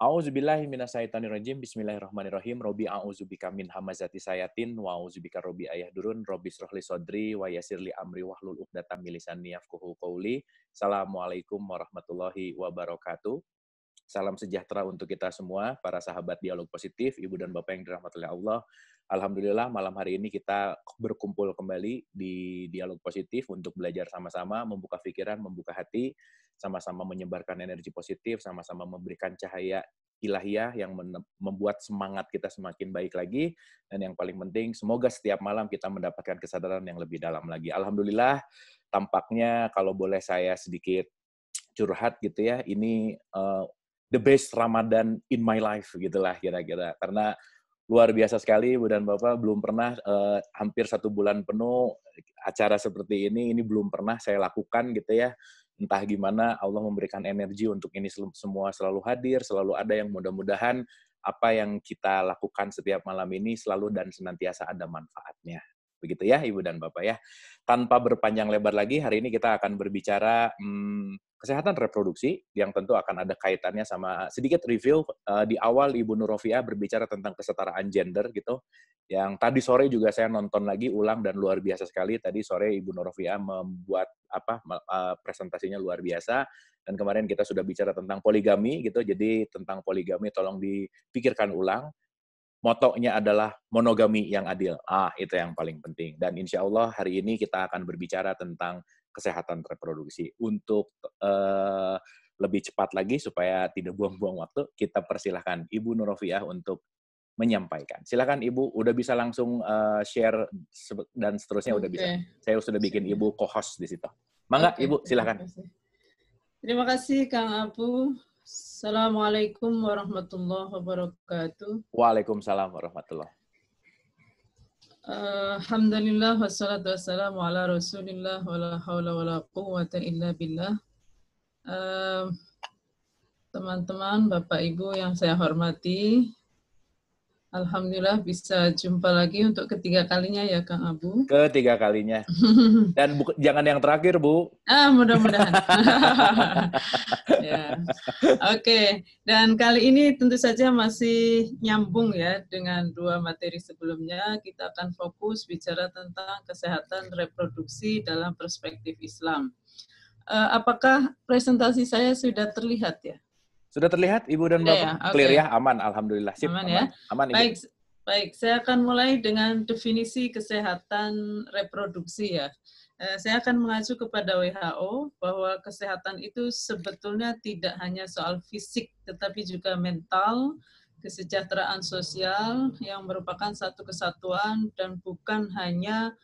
A'udzubillahi minasyaitonirrajim. Bismillahirrahmanirrahim. Robbi a'udzubika min hamazati sayatin wa a'udzubika robbi ayahdurun. Robbi shrahli sodri wa yassirli amri wahlul 'uqdatam min lisani yafqahu qawli. Assalamualaikum warahmatullahi wabarakatuh. Salam sejahtera untuk kita semua, para sahabat Dialog Positif, Ibu dan Bapak yang dirahmati oleh Allah. Alhamdulillah, malam hari ini kita berkumpul kembali di Dialog Positif untuk belajar sama-sama, membuka pikiran, membuka hati, sama-sama menyebarkan energi positif, sama-sama memberikan cahaya ilahiyah yang membuat semangat kita semakin baik lagi. Dan yang paling penting, semoga setiap malam kita mendapatkan kesadaran yang lebih dalam lagi. Alhamdulillah, tampaknya kalau boleh saya sedikit curhat gitu ya, ini the best Ramadan in my life gitulah kira-kira, karena luar biasa sekali Ibu dan Bapak, belum pernah hampir 1 bulan penuh acara seperti ini belum pernah saya lakukan gitu ya. Entah gimana Allah memberikan energi untuk ini semua selalu hadir, selalu ada, yang mudah-mudahan apa yang kita lakukan setiap malam ini selalu dan senantiasa ada manfaatnya. Begitu ya Ibu dan Bapak ya. Tanpa berpanjang lebar lagi, hari ini kita akan berbicara kesehatan reproduksi, yang tentu akan ada kaitannya sama sedikit review. Di awal Ibu Nurofiah berbicara tentang kesetaraan gender gitu. Yang tadi sore juga saya nonton lagi ulang dan luar biasa sekali. Tadi sore Ibu Nurofiah membuat presentasinya luar biasa. Dan kemarin kita sudah bicara tentang poligami gitu. Jadi tentang poligami tolong dipikirkan ulang. Motonya adalah monogami yang adil. Itu yang paling penting. Dan insya Allah hari ini kita akan berbicara tentang kesehatan reproduksi. Untuk lebih cepat lagi supaya tidak buang-buang waktu, kita persilahkan Ibu Nurofiah untuk menyampaikan. Silakan Ibu, udah bisa langsung share dan seterusnya udah bisa. Saya sudah bikin Ibu co-host di situ. Mangga Ibu, silakan. Terima kasih Kang Abu. Assalamualaikum warahmatullahi wabarakatuh. Waalaikumsalam warahmatullahi. Alhamdulillah wassalatu wassalamu ala Rasulillah wala haula wala quwwata illa billah. Teman-teman, Bapak Ibu yang saya hormati, alhamdulillah bisa jumpa lagi untuk ketiga kalinya ya Kang Abu. Ketiga kalinya. Dan jangan yang terakhir, Bu. Mudah-mudahan. Ya. Oke. Dan kali ini tentu saja masih nyambung ya dengan 2 materi sebelumnya. Kita akan fokus bicara tentang kesehatan reproduksi dalam perspektif Islam. Apakah presentasi saya sudah terlihat ya? Sudah terlihat Ibu dan Bapak? Ya? Okay. Clear ya? Aman, alhamdulillah. Sip, aman ya? Aman, Ibu. Baik, saya akan mulai dengan definisi kesehatan reproduksi ya. Saya akan mengacu kepada WHO bahwa kesehatan itu sebetulnya tidak hanya soal fisik, tetapi juga mental, kesejahteraan sosial yang merupakan satu kesatuan dan bukan hanya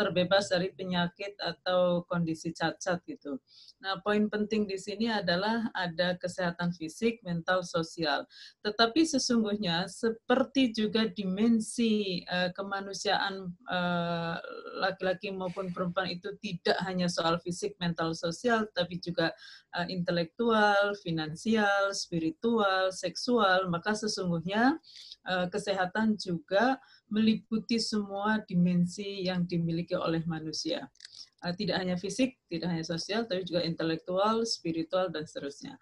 terbebas dari penyakit atau kondisi cacat gitu. Nah, poin penting di sini adalah ada kesehatan fisik, mental, sosial. Tetapi sesungguhnya seperti juga dimensi kemanusiaan laki-laki maupun perempuan itu tidak hanya soal fisik, mental, sosial, tapi juga intelektual, finansial, spiritual, seksual, maka sesungguhnya kesehatan juga meliputi semua dimensi yang dimiliki oleh manusia. Tidak hanya fisik, tidak hanya sosial, tapi juga intelektual, spiritual, dan seterusnya.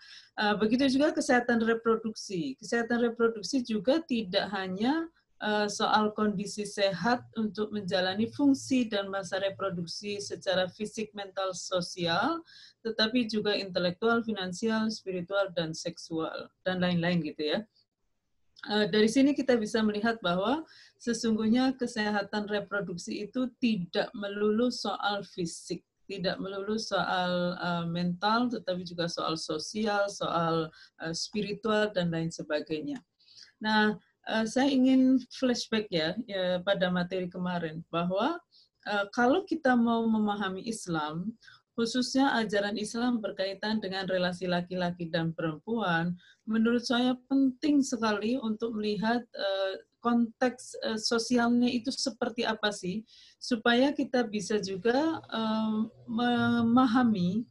Begitu juga kesehatan reproduksi. Kesehatan reproduksi juga tidak hanya soal kondisi sehat untuk menjalani fungsi dan masa reproduksi secara fisik, mental, sosial, tetapi juga intelektual, finansial, spiritual, dan seksual, dan lain-lain gitu ya. Dari sini kita bisa melihat bahwa sesungguhnya kesehatan reproduksi itu tidak melulu soal fisik, tidak melulu soal mental, tetapi juga soal sosial, soal spiritual, dan lain sebagainya. Nah, saya ingin flashback ya pada materi kemarin, bahwa kalau kita mau memahami Islam, khususnya ajaran Islam berkaitan dengan relasi laki-laki dan perempuan, menurut saya penting sekali untuk melihat konteks sosialnya itu seperti apa sih, supaya kita bisa juga memahami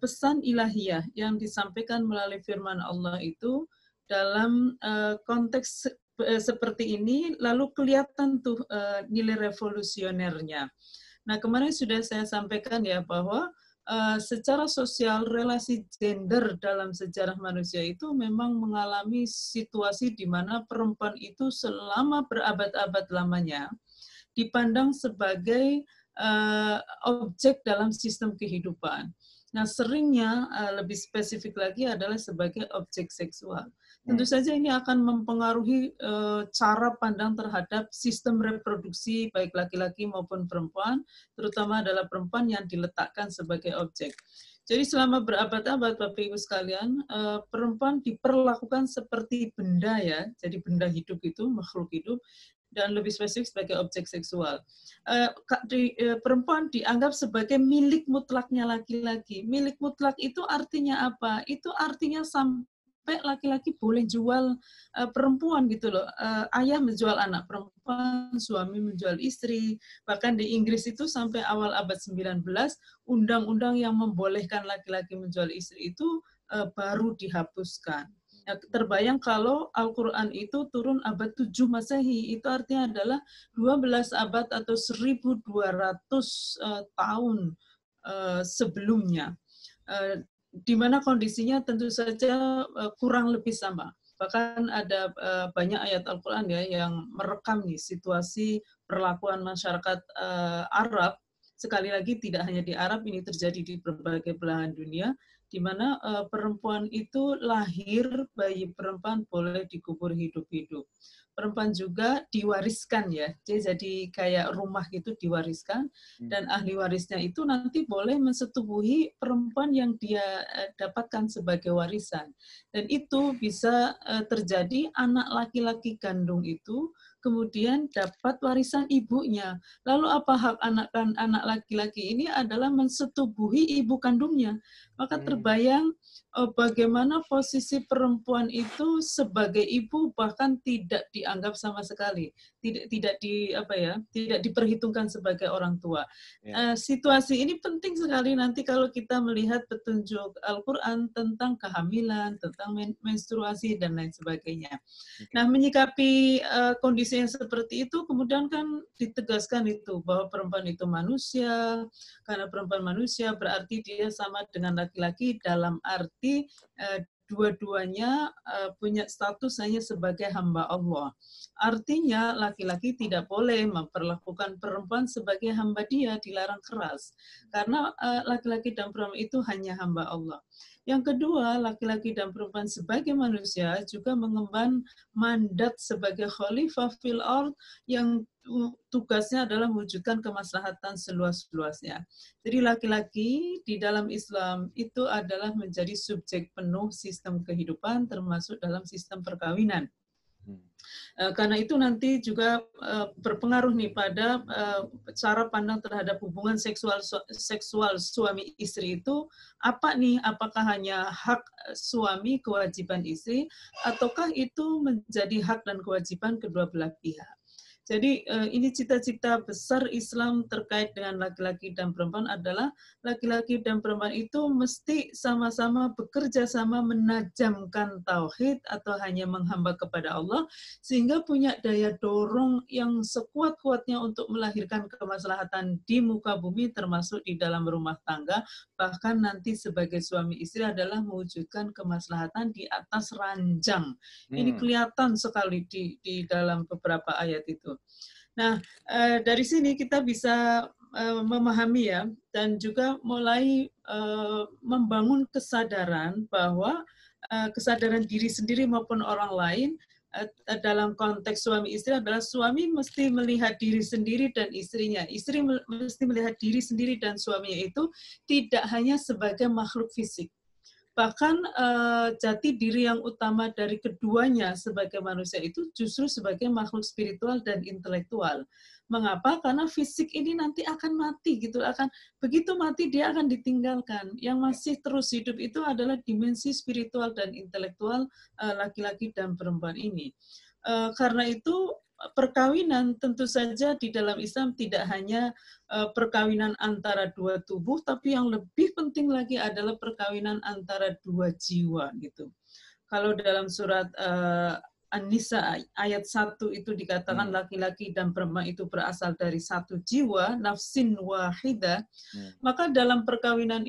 pesan ilahiyah yang disampaikan melalui firman Allah itu dalam konteks seperti ini, lalu kelihatan tuh nilai revolusionernya. Nah, kemarin sudah saya sampaikan ya bahwa secara sosial relasi gender dalam sejarah manusia itu memang mengalami situasi di mana perempuan itu selama berabad-abad lamanya dipandang sebagai objek dalam sistem kehidupan. Nah, seringnya lebih spesifik lagi adalah sebagai objek seksual. Tentu saja ini akan mempengaruhi cara pandang terhadap sistem reproduksi baik laki-laki maupun perempuan, terutama adalah perempuan yang diletakkan sebagai objek. Jadi selama berabad-abad, Bapak Ibu sekalian, perempuan diperlakukan seperti benda ya, jadi benda hidup itu, makhluk hidup, dan lebih spesifik sebagai objek seksual. Perempuan dianggap sebagai milik mutlaknya laki-laki. Milik mutlak itu artinya apa? Itu artinya sampai laki-laki boleh jual perempuan gitu loh. Ayah menjual anak perempuan, suami menjual istri. Bahkan di Inggris itu sampai awal abad 19, undang-undang yang membolehkan laki-laki menjual istri itu baru dihapuskan. Terbayang kalau Al-Quran itu turun abad 7 Masehi, itu artinya adalah 12 abad atau 1200 tahun sebelumnya. Di mana kondisinya tentu saja kurang lebih sama. Bahkan ada banyak ayat Al-Quran ya yang merekam nih situasi perlakuan masyarakat Arab. Sekali lagi tidak hanya di Arab, ini terjadi di berbagai belahan dunia, di mana perempuan itu lahir, bayi perempuan boleh dikubur hidup-hidup. Perempuan juga diwariskan ya, jadi kayak rumah gitu diwariskan, dan ahli warisnya itu nanti boleh mensetubuhi perempuan yang dia dapatkan sebagai warisan. Dan itu bisa terjadi anak laki-laki kandung itu kemudian dapat warisan ibunya. Lalu apa hak anak laki-laki ini adalah mensetubuhi ibu kandungnya. Maka terbayang bagaimana posisi perempuan itu sebagai ibu bahkan tidak dianggap sama sekali, tidak diperhitungkan sebagai orang tua. Situasi ini penting sekali nanti kalau kita melihat petunjuk Al-Quran tentang kehamilan, tentang menstruasi dan lain sebagainya. Nah, menyikapi kondisi yang seperti itu, kemudian kan ditegaskan itu bahwa perempuan itu manusia, karena perempuan manusia berarti dia sama dengan laki-laki dalam arti dua-duanya punya status hanya sebagai hamba Allah. Artinya laki-laki tidak boleh memperlakukan perempuan sebagai hamba dia, dilarang keras. Karena laki-laki dan perempuan itu hanya hamba Allah. Yang kedua, laki-laki dan perempuan sebagai manusia juga mengemban mandat sebagai khalifah fil ard yang tugasnya adalah mewujudkan kemaslahatan seluas-luasnya. Jadi laki-laki di dalam Islam itu adalah menjadi subjek penuh sistem kehidupan termasuk dalam sistem perkawinan. Karena itu nanti juga berpengaruh nih pada cara pandang terhadap hubungan seksual suami istri itu apa nih? Apakah hanya hak suami, kewajiban istri, ataukah itu menjadi hak dan kewajiban kedua belah pihak? Jadi ini cita-cita besar Islam terkait dengan laki-laki dan perempuan adalah laki-laki dan perempuan itu mesti sama-sama bekerja sama menajamkan tauhid atau hanya menghamba kepada Allah sehingga punya daya dorong yang sekuat-kuatnya untuk melahirkan kemaslahatan di muka bumi termasuk di dalam rumah tangga, bahkan nanti sebagai suami istri adalah mewujudkan kemaslahatan di atas ranjang. Ini kelihatan sekali di dalam beberapa ayat itu. Nah, dari sini kita bisa memahami ya, dan juga mulai membangun kesadaran bahwa kesadaran diri sendiri maupun orang lain dalam konteks suami istri adalah suami mesti melihat diri sendiri dan istrinya. Istri mesti melihat diri sendiri dan suaminya itu tidak hanya sebagai makhluk fisik. Bahkan jati diri yang utama dari keduanya sebagai manusia itu justru sebagai makhluk spiritual dan intelektual. Mengapa? Karena fisik ini nanti akan mati gitu, akan begitu mati dia akan ditinggalkan. Yang masih terus hidup itu adalah dimensi spiritual dan intelektual laki-laki dan perempuan ini. Karena itu perkawinan tentu saja di dalam Islam tidak hanya perkawinan antara dua tubuh, tapi yang lebih penting lagi adalah perkawinan antara dua jiwa gitu. Kalau dalam surat An-Nisa ayat 1 itu dikatakan laki-laki dan perempuan itu berasal dari satu jiwa, nafsin wahidah, maka dalam perkawinan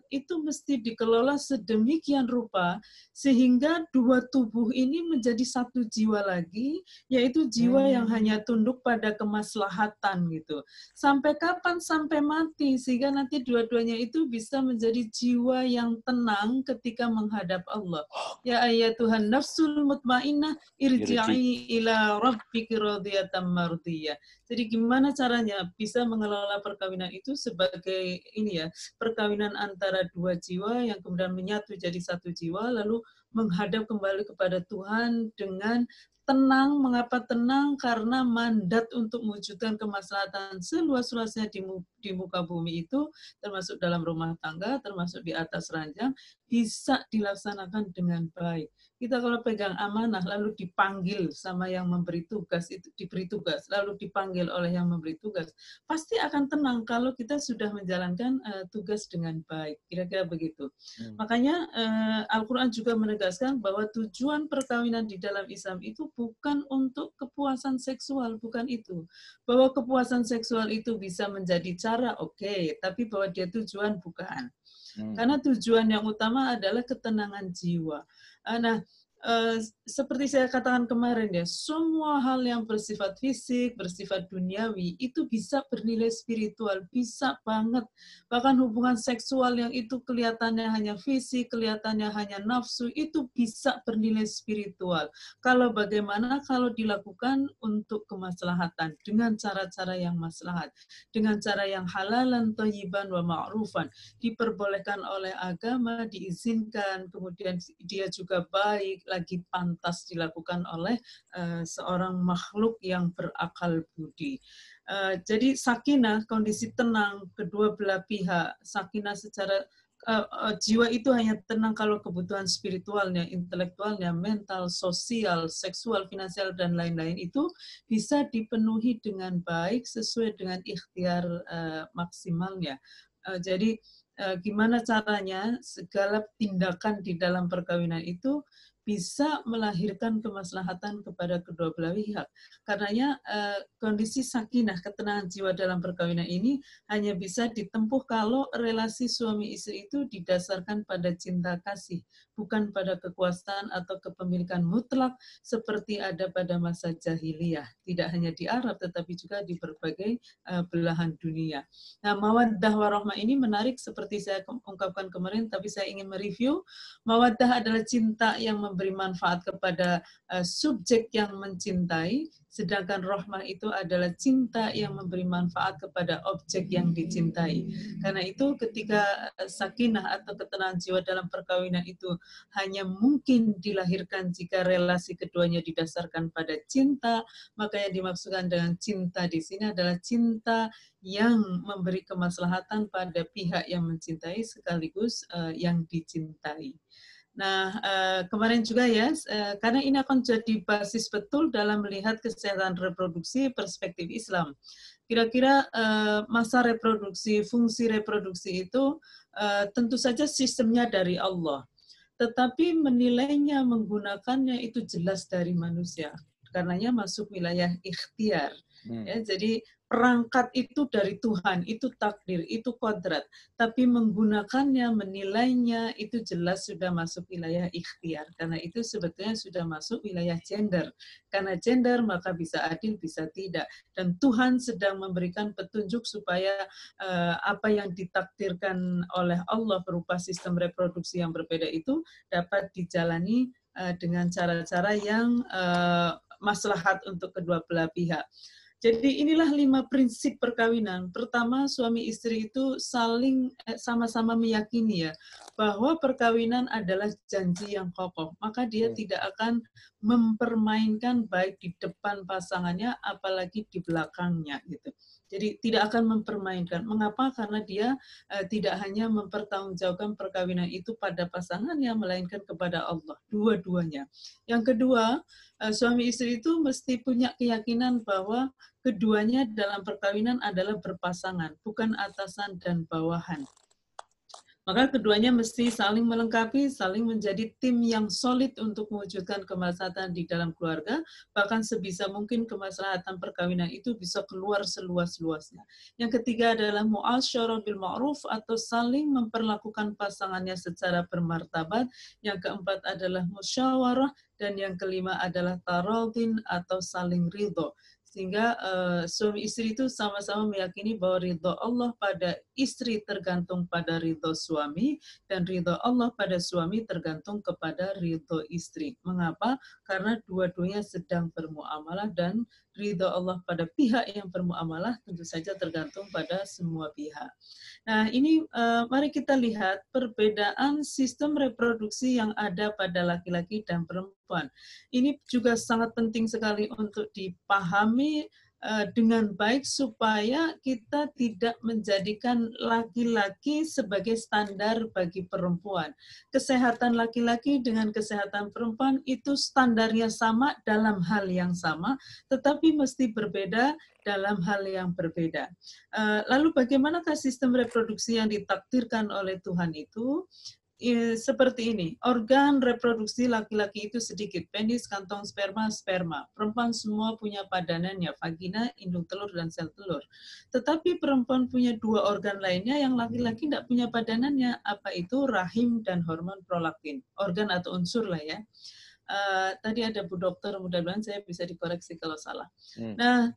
itu mesti dikelola sedemikian rupa sehingga dua tubuh ini menjadi satu jiwa lagi, yaitu jiwa yang hanya tunduk pada kemaslahatan gitu. Sampai kapan? Sampai mati, sehingga nanti dua-duanya itu bisa menjadi jiwa yang tenang ketika menghadap Allah. Ya ayyatuhan nafsul mutmainnah irji'i ila rabbiki radiyatan mardiyah. Jadi gimana caranya bisa mengelola perkawinan itu sebagai ini ya, perkawinan antara dua jiwa yang kemudian menyatu jadi satu jiwa, lalu menghadap kembali kepada Tuhan dengan tenang. Mengapa tenang? Karena mandat untuk mewujudkan kemaslahatan seluas-luasnya di muka bumi itu, termasuk dalam rumah tangga, termasuk di atas ranjang, bisa dilaksanakan dengan baik. Kita kalau pegang amanah lalu dipanggil sama yang memberi tugas, itu diberi tugas, lalu dipanggil oleh yang memberi tugas, pasti akan tenang kalau kita sudah menjalankan tugas dengan baik. Kira-kira begitu. Makanya Al-Quran juga menegaskan bahwa tujuan perkawinan di dalam Islam itu bukan untuk kepuasan seksual, bukan itu. Bahwa kepuasan seksual itu bisa menjadi cara, oke, tapi bahwa dia tujuan bukan. Karena tujuan yang utama adalah ketenangan jiwa. Nah, seperti saya katakan kemarin ya, semua hal yang bersifat fisik, bersifat duniawi, itu bisa bernilai spiritual, bisa banget. Bahkan hubungan seksual yang itu kelihatannya hanya fisik, kelihatannya hanya nafsu, itu bisa bernilai spiritual. Kalau bagaimana kalau dilakukan untuk kemaslahatan, dengan cara-cara yang maslahat, dengan cara yang halalan, thayyiban, wa ma'rufan, diperbolehkan oleh agama, diizinkan, kemudian dia juga baik, lagi pantas dilakukan oleh seorang makhluk yang berakal budi. Jadi sakinah, kondisi tenang kedua belah pihak, sakinah secara jiwa itu hanya tenang kalau kebutuhan spiritualnya, intelektualnya, mental, sosial, seksual, finansial, dan lain-lain itu bisa dipenuhi dengan baik sesuai dengan ikhtiar maksimalnya. Jadi gimana caranya segala tindakan di dalam perkawinan itu bisa melahirkan kemaslahatan kepada kedua belah pihak. Karenanya kondisi sakinah, ketenangan jiwa dalam perkawinan ini hanya bisa ditempuh kalau relasi suami istri itu didasarkan pada cinta kasih, bukan pada kekuasaan atau kepemilikan mutlak seperti ada pada masa jahiliyah. Tidak hanya di Arab, tetapi juga di berbagai belahan dunia. Nah, mawaddah warahmah ini menarik seperti saya ungkapkan kemarin, tapi saya ingin mereview. Mawaddah adalah cinta yang memberi manfaat kepada subjek yang mencintai, sedangkan rahmah itu adalah cinta yang memberi manfaat kepada objek yang dicintai. Karena itu ketika sakinah atau ketenangan jiwa dalam perkawinan itu hanya mungkin dilahirkan jika relasi keduanya didasarkan pada cinta, maka yang dimaksudkan dengan cinta di sini adalah cinta yang memberi kemaslahatan pada pihak yang mencintai sekaligus yang dicintai. Nah, kemarin juga ya, karena ini akan jadi basis betul dalam melihat kesehatan reproduksi perspektif Islam. Kira-kira masa reproduksi, fungsi reproduksi itu tentu saja sistemnya dari Allah. Tetapi menilainya, menggunakannya itu jelas dari manusia. Karenanya masuk wilayah ikhtiar. Ya, jadi perangkat itu dari Tuhan, itu takdir, itu kodrat. Tapi menggunakannya, menilainya, itu jelas sudah masuk wilayah ikhtiar. Karena itu sebetulnya sudah masuk wilayah gender. Karena gender maka bisa adil, bisa tidak. Dan Tuhan sedang memberikan petunjuk supaya apa yang ditakdirkan oleh Allah berupa sistem reproduksi yang berbeda itu dapat dijalani dengan cara-cara yang maslahat untuk kedua belah pihak. Jadi inilah 5 prinsip perkawinan. Pertama, suami istri itu saling sama-sama meyakini ya bahwa perkawinan adalah janji yang kokoh. Maka dia tidak akan mempermainkan baik di depan pasangannya apalagi di belakangnya gitu. Jadi tidak akan mempermainkan. Mengapa? Karena dia tidak hanya mempertanggungjawabkan perkawinan itu pada pasangannya, melainkan kepada Allah, dua-duanya. Yang kedua, suami istri itu mesti punya keyakinan bahwa keduanya dalam perkawinan adalah berpasangan, bukan atasan dan bawahan. Maka keduanya mesti saling melengkapi, saling menjadi tim yang solid untuk mewujudkan kemaslahatan di dalam keluarga, bahkan sebisa mungkin kemaslahatan perkawinan itu bisa keluar seluas-luasnya. Yang ketiga adalah mu'asyarah bil ma'ruf atau saling memperlakukan pasangannya secara bermartabat. Yang keempat adalah musyawarah, dan yang kelima adalah taradin atau saling ridho. Sehingga suami istri itu sama-sama meyakini bahwa ridho Allah pada istri tergantung pada ridho suami, dan ridho Allah pada suami tergantung kepada ridho istri. Mengapa? Karena dua-duanya sedang bermuamalah, dan ridho Allah pada pihak yang bermuamalah tentu saja tergantung pada semua pihak. Nah, ini mari kita lihat perbedaan sistem reproduksi yang ada pada laki-laki dan perempuan. Ini juga sangat penting sekali untuk dipahami dengan baik supaya kita tidak menjadikan laki-laki sebagai standar bagi perempuan. Kesehatan laki-laki dengan kesehatan perempuan itu standarnya sama dalam hal yang sama, tetapi mesti berbeda dalam hal yang berbeda. Lalu bagaimanakah sistem reproduksi yang ditakdirkan oleh Tuhan itu? Seperti ini, organ reproduksi laki-laki itu sedikit, penis, kantong sperma, sperma. Perempuan semua punya padanannya, vagina, indung telur, dan sel telur. Tetapi perempuan punya dua organ lainnya yang laki-laki tidak punya padanannya, apa itu? Rahim dan hormon prolaktin. Organ atau unsur lah ya. Tadi ada Bu Dokter, mudah-mudahan saya bisa dikoreksi kalau salah. Nah,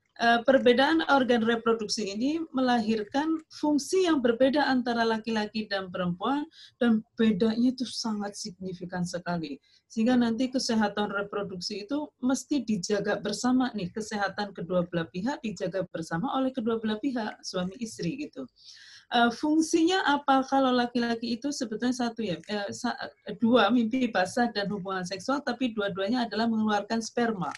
perbedaan organ reproduksi ini melahirkan fungsi yang berbeda antara laki-laki dan perempuan, dan bedanya itu sangat signifikan sekali. Sehingga nanti kesehatan reproduksi itu mesti dijaga bersama nih, kesehatan kedua belah pihak dijaga bersama oleh kedua belah pihak, suami istri gitu. Fungsinya apa kalau laki-laki itu sebetulnya satu ya, dua, mimpi basah dan hubungan seksual, tapi dua-duanya adalah mengeluarkan sperma.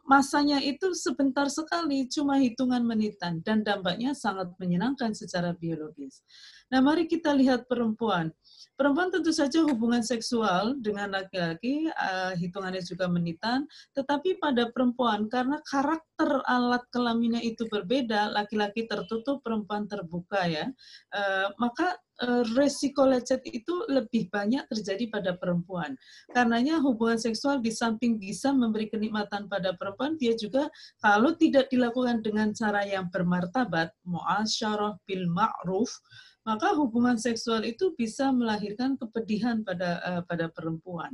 Masanya itu sebentar sekali, cuma hitungan menitan, dan dampaknya sangat menyenangkan secara biologis. Nah, mari kita lihat perempuan. Perempuan tentu saja hubungan seksual dengan laki-laki, hitungannya juga menitan, tetapi pada perempuan, karena karakter alat kelaminnya itu berbeda, laki-laki tertutup, perempuan terbuka ya, maka resiko lecet itu lebih banyak terjadi pada perempuan. Karenanya hubungan seksual di samping bisa memberi kenikmatan pada perempuan, dia juga kalau tidak dilakukan dengan cara yang bermartabat, mu'asyarah bil ma'ruf, maka hubungan seksual itu bisa melahirkan kepedihan pada perempuan.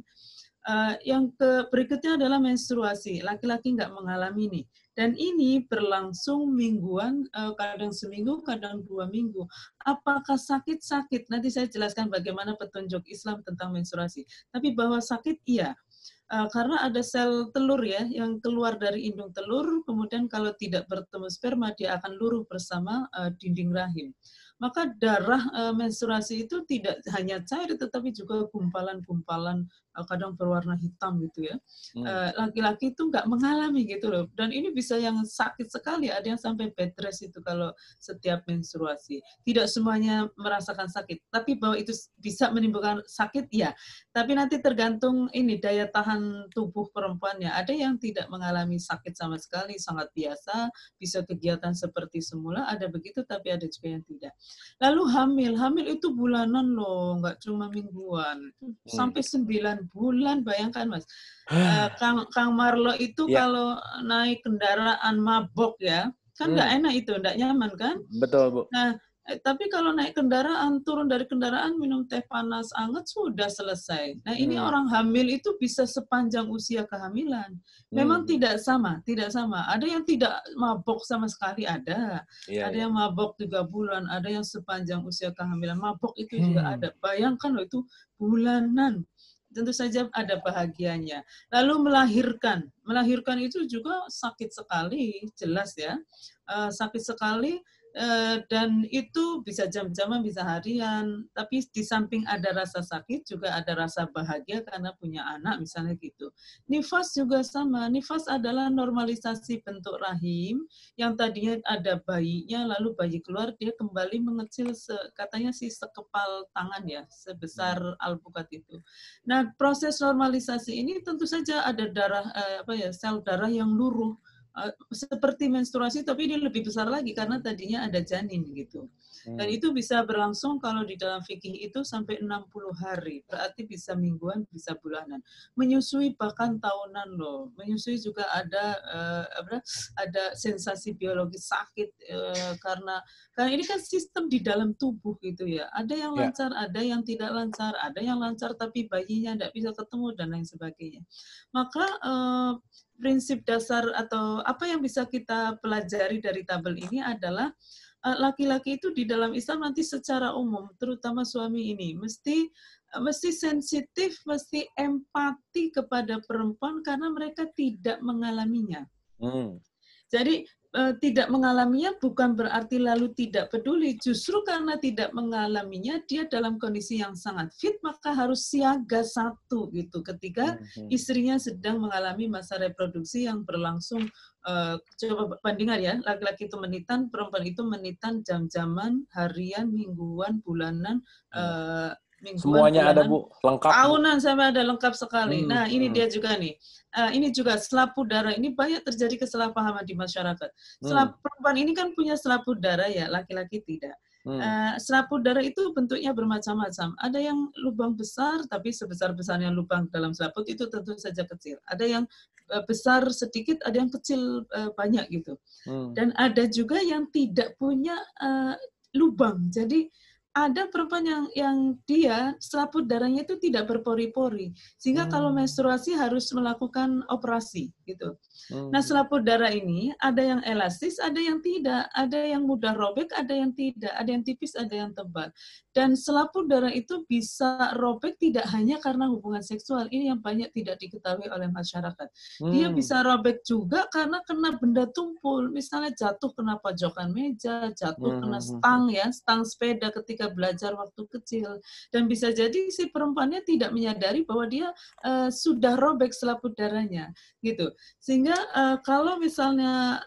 Yang berikutnya adalah menstruasi. Laki-laki nggak mengalami nih. Dan ini berlangsung mingguan, kadang seminggu, kadang 2 minggu. Apakah sakit-sakit? Nanti saya jelaskan bagaimana petunjuk Islam tentang menstruasi. Tapi bahwa sakit, iya. Karena ada sel telur ya, yang keluar dari indung telur, kemudian kalau tidak bertemu sperma, dia akan luruh bersama dinding rahim. Maka darah menstruasi itu tidak hanya cair, tetapi juga gumpalan-gumpalan, kadang berwarna hitam gitu ya. Laki-laki itu nggak mengalami gitu loh. Dan ini bisa yang sakit sekali, ada yang sampai bed rest itu kalau setiap menstruasi. Tidak semuanya merasakan sakit, tapi bahwa itu bisa menimbulkan sakit, ya. Tapi nanti tergantung ini daya tahan tubuh perempuannya. Ada yang tidak mengalami sakit sama sekali, sangat biasa, bisa kegiatan seperti semula, ada begitu, tapi ada juga yang tidak. Lalu hamil itu bulanan loh, nggak cuma mingguan. Sampai 9 bulan, bayangkan Mas. Kang Marlo itu kalau naik kendaraan mabok ya, kan nggak enak itu, nggak nyaman kan? Betul, Bu. Nah, tapi kalau naik kendaraan, turun dari kendaraan, minum teh panas anget, sudah selesai. Nah, ini orang hamil itu bisa sepanjang usia kehamilan. Memang tidak sama. Ada yang tidak mabok sama sekali, ada. Ada yang mabok 3 bulan, ada yang sepanjang usia kehamilan. Mabok itu juga ada. Bayangkan loh, itu bulanan. Tentu saja ada bahagianya. Lalu melahirkan itu juga sakit sekali, jelas ya. Sakit sekali, dan itu bisa jam-jaman, bisa harian. Tapi di samping ada rasa sakit, juga ada rasa bahagia karena punya anak, misalnya gitu. Nifas juga sama. Nifas adalah normalisasi bentuk rahim, yang tadinya ada bayinya, lalu bayi keluar, dia kembali mengecil, katanya sih sekepal tangan ya, sebesar alpukat itu. Nah, proses normalisasi ini tentu saja ada darah, sel darah yang luruh, seperti menstruasi, tapi dia lebih besar lagi karena tadinya ada janin gitu. Dan itu bisa berlangsung kalau di dalam fikih itu sampai 60 hari. Berarti bisa mingguan, bisa bulanan. Menyusui bahkan tahunan loh. Menyusui juga ada sensasi biologis sakit karena ini kan sistem di dalam tubuh gitu ya. Ada yang Ya. lancar, ada yang tidak lancar, ada yang lancar tapi bayinya tidak bisa ketemu dan lain sebagainya. Maka prinsip dasar atau apa yang bisa kita pelajari dari tabel ini adalah laki-laki itu di dalam Islam nanti secara umum, terutama suami ini, mesti sensitif, mesti empati kepada perempuan karena mereka tidak mengalaminya. Jadi tidak mengalaminya bukan berarti lalu tidak peduli. Justru karena tidak mengalaminya, dia dalam kondisi yang sangat fit, maka harus siaga satu gitu. Ketika istrinya sedang mengalami masa reproduksi yang berlangsung, coba bandingkan ya, laki-laki itu menitan, perempuan itu menitan jam-jaman, harian, mingguan, bulanan, mingguan, semuanya ada, bulanan, Bu, lengkap. Tahunan sampai ada lengkap sekali. Nah, ini dia juga nih. Ini juga selaput darah. Ini banyak terjadi kesalahpahaman di masyarakat. Perempuan ini kan punya selaput darah ya, laki-laki tidak. Selaput darah itu bentuknya bermacam-macam. Ada yang lubang besar, tapi sebesar-besarnya lubang dalam selaput itu tentu saja kecil. Ada yang besar sedikit, ada yang kecil banyak gitu. Dan ada juga yang tidak punya lubang. Jadi ada perempuan yang dia selaput darahnya itu tidak berpori-pori, sehingga kalau menstruasi harus melakukan operasi gitu. Nah, selaput darah ini ada yang elastis, ada yang tidak, ada yang mudah robek, ada yang tidak, ada yang tipis, ada yang tebal. Dan selaput darah itu bisa robek tidak hanya karena hubungan seksual, ini yang banyak tidak diketahui oleh masyarakat. Dia bisa robek juga karena kena benda tumpul, misalnya jatuh kena pojokan meja, jatuh kena stang ya, stang sepeda ketika belajar waktu kecil, dan bisa jadi si perempuannya tidak menyadari bahwa dia sudah robek selaput darahnya gitu. Sehingga kalau misalnya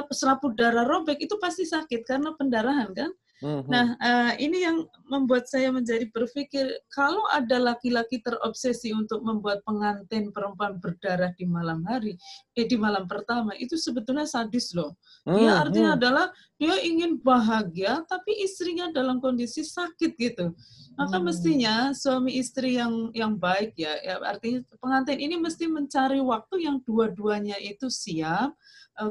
selaput darah robek itu pasti sakit karena pendarahan kan. Nah, ini yang membuat saya menjadi berpikir, kalau ada laki-laki terobsesi untuk membuat pengantin perempuan berdarah di malam hari, di malam pertama, itu sebetulnya sadis loh. Dia artinya adalah dia ingin bahagia, tapi istrinya dalam kondisi sakit gitu. Maka mestinya suami istri yang baik ya, artinya pengantin ini mesti mencari waktu yang dua-duanya itu siap,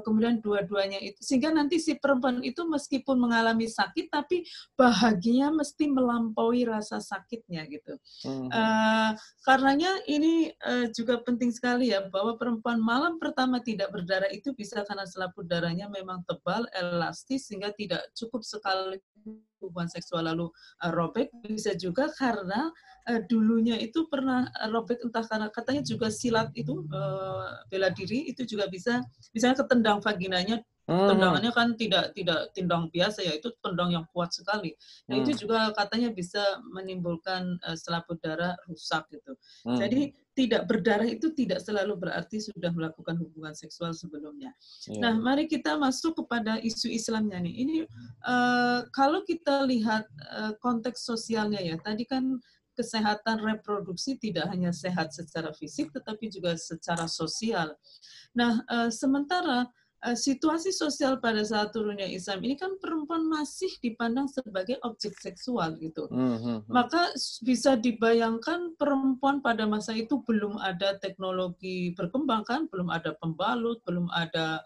kemudian dua-duanya itu, sehingga nanti si perempuan itu meskipun mengalami sakit, tapi bahagianya mesti melampaui rasa sakitnya gitu. Karenanya ini juga penting sekali ya, bahwa perempuan malam pertama tidak berdarah itu bisa karena selaput darahnya memang tebal, elastis, sehingga tidak cukup sekali hubungan seksual lalu robek. Bisa juga karena dulunya itu pernah robek, entah karena katanya juga silat itu bela diri, itu juga bisa, misalnya ketendang vaginanya, tendangannya kan tidak tendang biasa ya, itu tendang yang kuat sekali. Nah, itu juga katanya bisa menimbulkan selaput darah rusak gitu. Jadi tidak berdarah itu tidak selalu berarti sudah melakukan hubungan seksual sebelumnya. Nah, mari kita masuk kepada isu Islamnya nih. Ini kalau kita lihat konteks sosialnya ya, tadi kan kesehatan reproduksi tidak hanya sehat secara fisik, tetapi juga secara sosial. Nah, sementara situasi sosial pada saat turunnya Islam ini kan perempuan masih dipandang sebagai objek seksual gitu. Maka bisa dibayangkan perempuan pada masa itu belum ada teknologi berkembang kan, belum ada pembalut, belum ada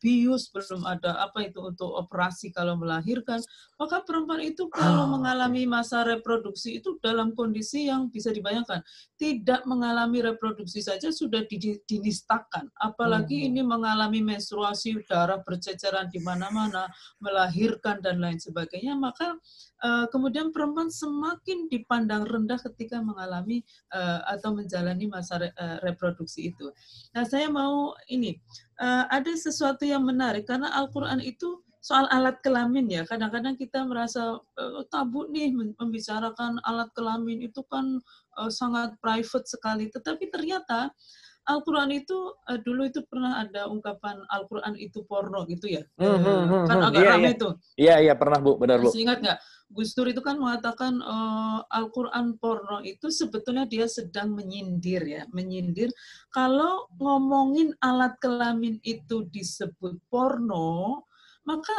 bius, belum ada apa itu untuk operasi kalau melahirkan. Maka perempuan itu kalau mengalami masa reproduksi itu dalam kondisi yang bisa dibayangkan. Tidak mengalami reproduksi saja sudah dinistakan. Apalagi ini mengalami menstruasi, darah berceceran di mana-mana, melahirkan dan lain sebagainya. Maka kemudian perempuan semakin dipandang rendah ketika mengalami atau menjalani masa reproduksi itu. Nah, saya mau ini, ada sesuatu yang menarik, karena Al-Quran itu soal alat kelamin ya, kadang-kadang kita merasa tabu nih membicarakan alat kelamin, itu kan sangat private sekali, tetapi ternyata Al-Quran itu dulu itu pernah ada ungkapan Al-Quran itu porno gitu ya, kan agak ramai tuh. Iya pernah Bu, benar Bu. Masih ingat nggak? Gus Dur itu kan mengatakan Al-Quran porno itu sebetulnya dia sedang menyindir ya, menyindir kalau ngomongin alat kelamin itu disebut porno, maka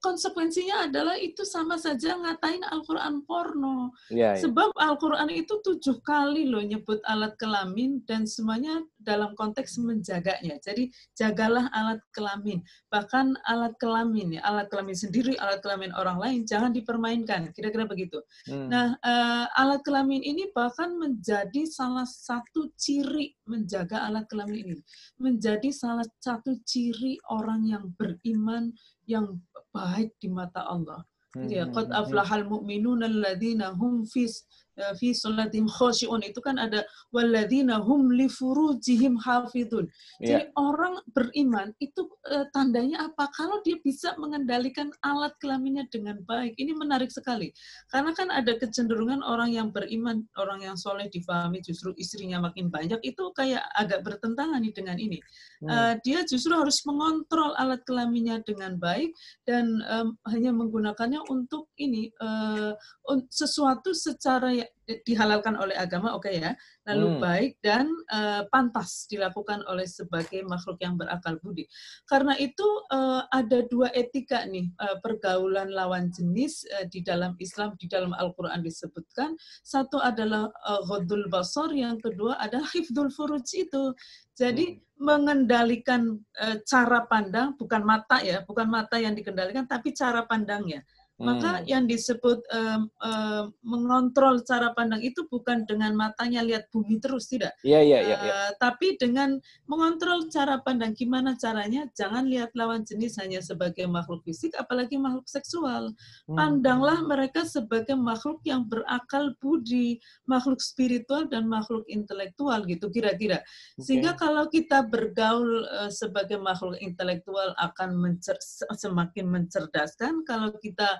konsekuensinya adalah itu sama saja ngatain Al-Quran porno. Iya, iya. Sebab Al-Quran itu 7 kali loh nyebut alat kelamin dan semuanya dalam konteks menjaganya. Jadi jagalah alat kelamin. Bahkan alat kelamin, ya, alat kelamin sendiri, alat kelamin orang lain, jangan dipermainkan. Kira-kira begitu. Nah, alat kelamin ini bahkan menjadi salah satu ciri menjaga alat kelamin ini. Menjadi salah satu ciri orang yang beriman, yang baik di mata Allah. Jadi ya, qad aflahal mu'minuna alladzina hum fi sholatihim khashi'un, itu kan ada walladzina hum li furujihim hafidun. Jadi orang beriman itu tandanya apa? Kalau dia bisa mengendalikan alat kelaminnya dengan baik. Ini menarik sekali. Karena kan ada kecenderungan orang yang beriman, orang yang soleh difahami justru istrinya makin banyak, itu kayak agak bertentangan nih dengan ini. Dia justru harus mengontrol alat kelaminnya dengan baik dan hanya menggunakannya untuk ini sesuatu secara dihalalkan oleh agama, oke ya, lalu baik dan pantas dilakukan oleh sebagai makhluk yang berakal budi. Karena itu ada 2 etika nih, pergaulan lawan jenis di dalam Islam, di dalam Al-Quran disebutkan. Satu adalah ghaddul basar, yang kedua adalah hifdzul furuj itu. Jadi mengendalikan cara pandang, bukan mata ya, bukan mata yang dikendalikan, tapi cara pandangnya. Maka yang disebut mengontrol cara pandang itu bukan dengan matanya lihat bumi terus, tidak. Tapi dengan mengontrol cara pandang. Gimana caranya? Jangan lihat lawan jenis hanya sebagai makhluk fisik, apalagi makhluk seksual. Pandanglah mereka sebagai makhluk yang berakal budi, makhluk spiritual dan makhluk intelektual, gitu kira-kira. Sehingga kalau kita bergaul sebagai makhluk intelektual akan semakin mencerdaskan. Kalau kita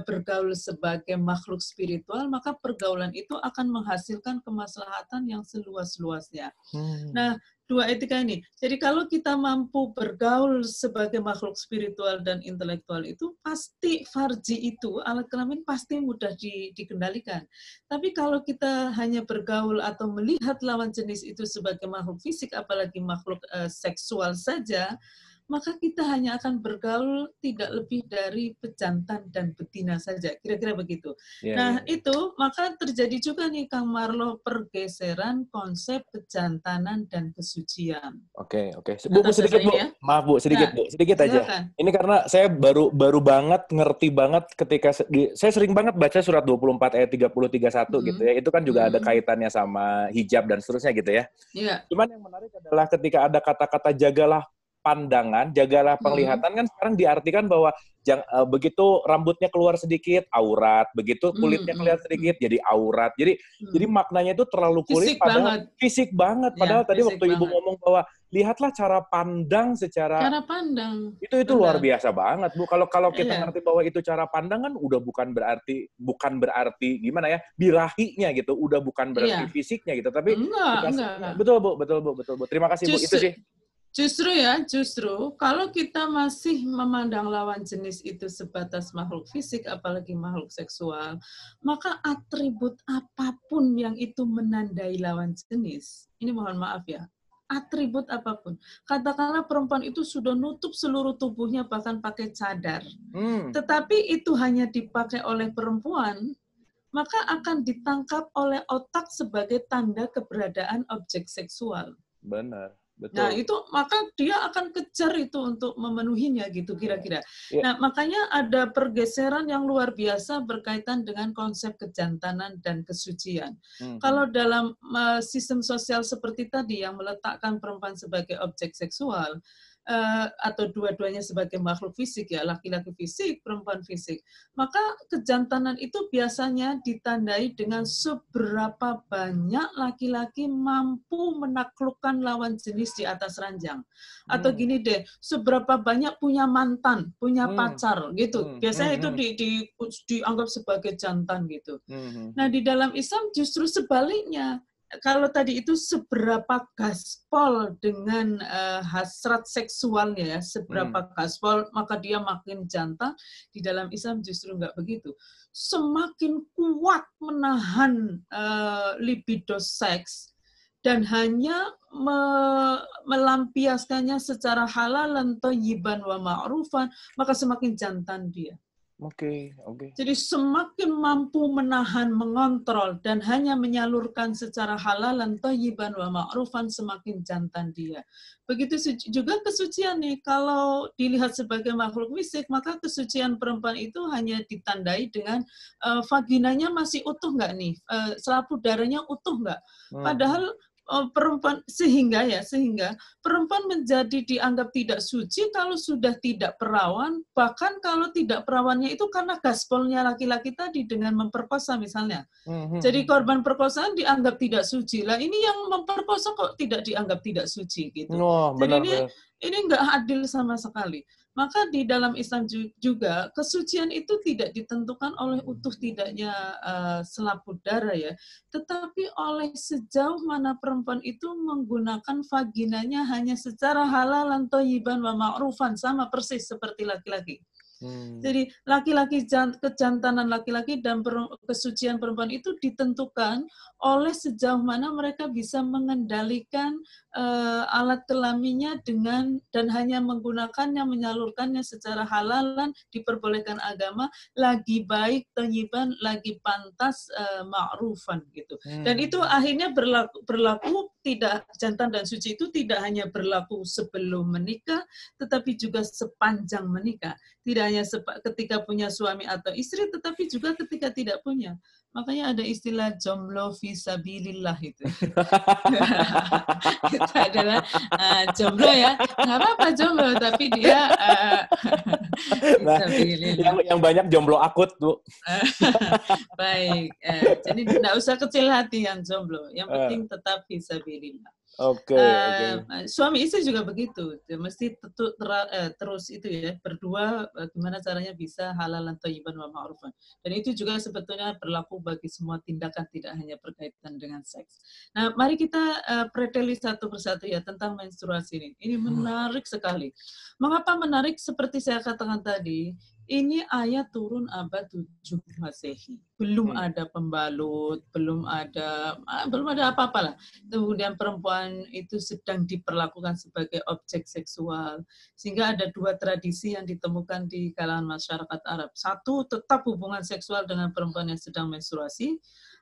bergaul sebagai makhluk spiritual, maka pergaulan itu akan menghasilkan kemaslahatan yang seluas-luasnya. Nah, 2 etika ini. Jadi kalau kita mampu bergaul sebagai makhluk spiritual dan intelektual itu, pasti farji itu, alat kelamin pasti mudah dikendalikan. Tapi kalau kita hanya bergaul atau melihat lawan jenis itu sebagai makhluk fisik, apalagi makhluk seksual saja, maka kita hanya akan bergaul tidak lebih dari pejantan dan betina saja. Kira-kira begitu. Itu maka terjadi juga nih, Kang Marlo, pergeseran konsep kejantanan dan kesucian. Oke. Bu, sedikit, Bu. Ya? Maaf, Bu, sedikit aja. Silakan. Ini karena saya baru banget ngerti banget ketika saya sering banget baca surat 24 ayat 30-31 gitu ya. Itu kan juga ada kaitannya sama hijab dan seterusnya gitu ya. Cuman yang menarik adalah ketika ada kata-kata jagalah pandangan, jagalah penglihatan, kan sekarang diartikan bahwa begitu rambutnya keluar sedikit aurat, begitu kulitnya keluar sedikit jadi aurat. Jadi maknanya itu terlalu kulit, fisik banget. Padahal tadi waktu Ibu ngomong bahwa lihatlah cara pandang cara pandang. Itu luar biasa banget, Bu. Kalau kita ngerti bahwa itu cara pandang kan udah bukan berarti gimana ya, birahinya gitu, udah bukan berarti fisiknya gitu, tapi enggak. Betul Bu. Terima kasih, Bu. Itu sih. Justru kalau kita masih memandang lawan jenis itu sebatas makhluk fisik, apalagi makhluk seksual, maka atribut apapun yang itu menandai lawan jenis, ini mohon maaf ya, atribut apapun. Katakanlah perempuan itu sudah nutup seluruh tubuhnya, bahkan pakai cadar. Tetapi itu hanya dipakai oleh perempuan, maka akan ditangkap oleh otak sebagai tanda keberadaan objek seksual. Benar. Betul. Nah, itu maka dia akan kejar itu untuk memenuhinya gitu kira-kira. Nah, makanya ada pergeseran yang luar biasa berkaitan dengan konsep kejantanan dan kesucian. Kalau dalam sistem sosial seperti tadi yang meletakkan perempuan sebagai objek seksual, atau dua-duanya sebagai makhluk fisik ya, laki-laki fisik, perempuan fisik, maka kejantanan itu biasanya ditandai dengan seberapa banyak laki-laki mampu menaklukkan lawan jenis di atas ranjang. Atau gini deh, seberapa banyak punya mantan, punya pacar gitu. Biasanya itu dianggap sebagai jantan gitu. Nah, di dalam Islam justru sebaliknya. Kalau tadi itu seberapa gaspol dengan hasrat seksualnya ya, seberapa gaspol maka dia makin jantan. Di dalam Islam justru nggak begitu. Semakin kuat menahan libido seks, dan hanya melampiaskannya secara halalan, thayyiban wa ma'rufan, maka semakin jantan dia. Oke. Jadi semakin mampu menahan, mengontrol, dan hanya menyalurkan secara halalan, thayyiban wa ma'rufan, semakin jantan dia. Begitu juga kesucian nih, kalau dilihat sebagai makhluk fisik, maka kesucian perempuan itu hanya ditandai dengan vaginanya masih utuh nggak nih, selaput darahnya utuh nggak. Padahal perempuan sehingga perempuan menjadi dianggap tidak suci kalau sudah tidak perawan, bahkan kalau tidak perawannya itu karena gaspolnya laki-laki tadi dengan memperkosa misalnya. Jadi korban perkosaan dianggap tidak suci. Lah ini yang memperkosa kok tidak dianggap tidak suci gitu. Jadi ini nggak adil sama sekali. Maka di dalam Islam juga kesucian itu tidak ditentukan oleh utuh tidaknya selaput darah ya, tetapi oleh sejauh mana perempuan itu menggunakan vaginanya hanya secara halalan, thayyiban wa ma'rufan, sama persis seperti laki-laki. Jadi kejantanan laki-laki dan kesucian perempuan itu ditentukan oleh sejauh mana mereka bisa mengendalikan alat kelaminnya dan hanya menggunakannya, menyalurkannya secara halalan, diperbolehkan agama, lagi baik, thayyiban, lagi pantas, ma'rufan gitu. Dan itu akhirnya berlaku tidak, jantan dan suci itu tidak hanya berlaku sebelum menikah, tetapi juga sepanjang menikah. Tidak hanya ketika punya suami atau istri, tetapi juga ketika tidak punya. Makanya ada istilah jomblo fisabilillah itu. Itu adalah jomblo ya. Nggak apa-apa jomblo, tapi dia fisabilillah. Yang banyak jomblo akut, Bu. Baik. Jadi nggak usah kecil hati yang jomblo. Yang penting tetap fisabilillah. Oke. Suami istri juga begitu, mesti terus itu ya, berdua gimana caranya bisa halalan thayyiban wa ma'rufan. Dan itu juga sebetulnya berlaku bagi semua tindakan, tidak hanya berkaitan dengan seks. Nah, mari kita preteli satu persatu ya tentang menstruasi ini. Ini menarik sekali. Mengapa menarik? Seperti saya katakan tadi, ini ayat turun abad 7 Masehi. Belum ada pembalut, belum ada apa-apa lah. Kemudian perempuan itu sedang diperlakukan sebagai objek seksual. Sehingga ada dua tradisi yang ditemukan di kalangan masyarakat Arab. Satu, tetap hubungan seksual dengan perempuan yang sedang menstruasi.